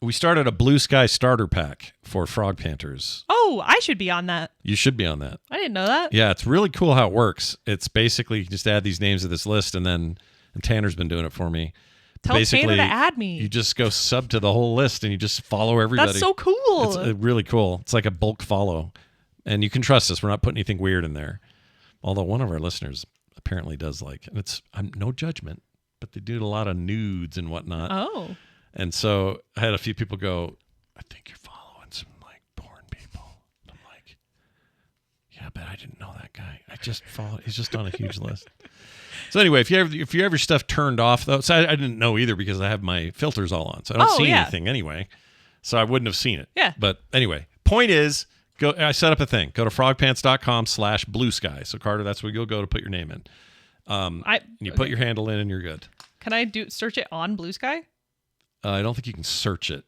we started a Blue Sky starter pack for Frog Panters. Oh, I should be on that. You should be on that. I didn't know that. Yeah, it's really cool how it works. It's basically you just add these names to this list, and Tanner's been doing it for me. Tell Basically, Tanner to add me. You just go sub to the whole list, and you just follow everybody. That's so cool. It's really cool. It's like a bulk follow. And you can trust us. We're not putting anything weird in there. Although one of our listeners apparently does and it's no judgment, but they do a lot of nudes and whatnot. Oh. And so I had a few people go, I think you're following some porn people. I'm like, yeah, but I didn't know that guy. He's just on a huge list. So anyway, if you have your stuff turned off though, so I didn't know either because I have my filters all on. So I don't see anything anyway. So I wouldn't have seen it. Yeah. But anyway, point is, I set up a thing. Go to frogpants.com/blue sky. So Carter, that's where you'll go to put your name in. You put your handle in and you're good. Can I search it on Blue Sky? I don't think you can search it.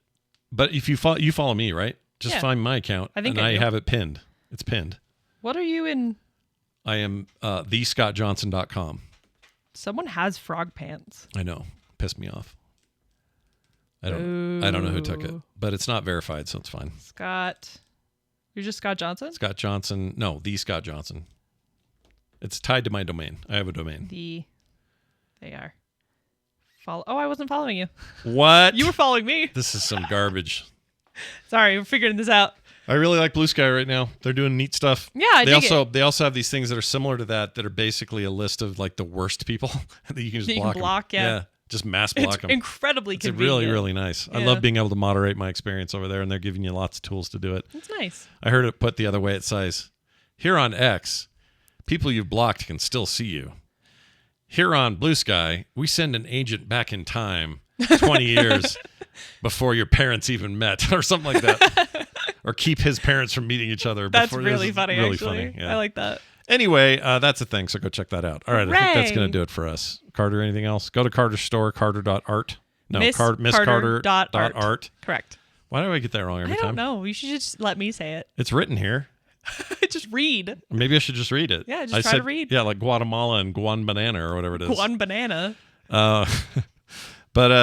But if you follow me, right? Just find my account. I have it pinned. It's pinned. What are you in? I am thescottjohnson.com. Someone has frog pants. I know. Pissed me off. I don't know who took it, but it's not verified, so it's fine. Scott. You're just Scott Johnson? Scott Johnson. No, the Scott Johnson. It's tied to my domain. I have a domain. They are. Oh, I wasn't following you. What? You were following me. This is some garbage. Sorry, we're figuring this out. I really like Blue Sky right now. They're doing neat stuff. Yeah, they also have these things that are similar to that are basically a list of the worst people that you can just block. Yeah. Just mass block them. Incredibly convenient. It's really, really nice. Yeah. I love being able to moderate my experience over there, and they're giving you lots of tools to do it. It's nice. I heard it put the other way. It says, here on X, people you've blocked can still see you. Here on Blue Sky, we send an agent back in time 20 years before your parents even met, or something like that. Or keep his parents from meeting each other. That's really funny, really actually. Funny. Yeah. I like that. Anyway, that's a thing, so go check that out. All right, I think that's going to do it for us. Carter, anything else? Go to Carter's store, carter.art. No, misscarter.art. Correct. Why do I get that wrong every time? I don't know. You should just let me say it. It's written here. Just read. Maybe I should just read it. Yeah, try to read. Yeah, like Guatemala and Guan Banana or whatever it is. Guan Banana. But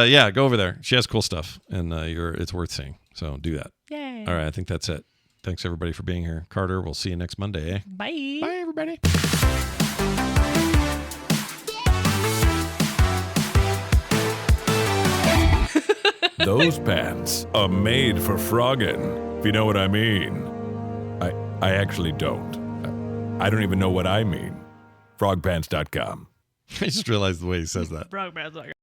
yeah, go over there. She has cool stuff, and it's worth seeing. So do that. Yay. All right, I think that's it. Thanks, everybody, for being here. Carter, we'll see you next Monday, eh? Bye. Bye, everybody. Those pants are made for frogging, if you know what I mean. I actually don't. I don't even know what I mean. Frogpants.com. I just realized the way he says that. Frogman's like,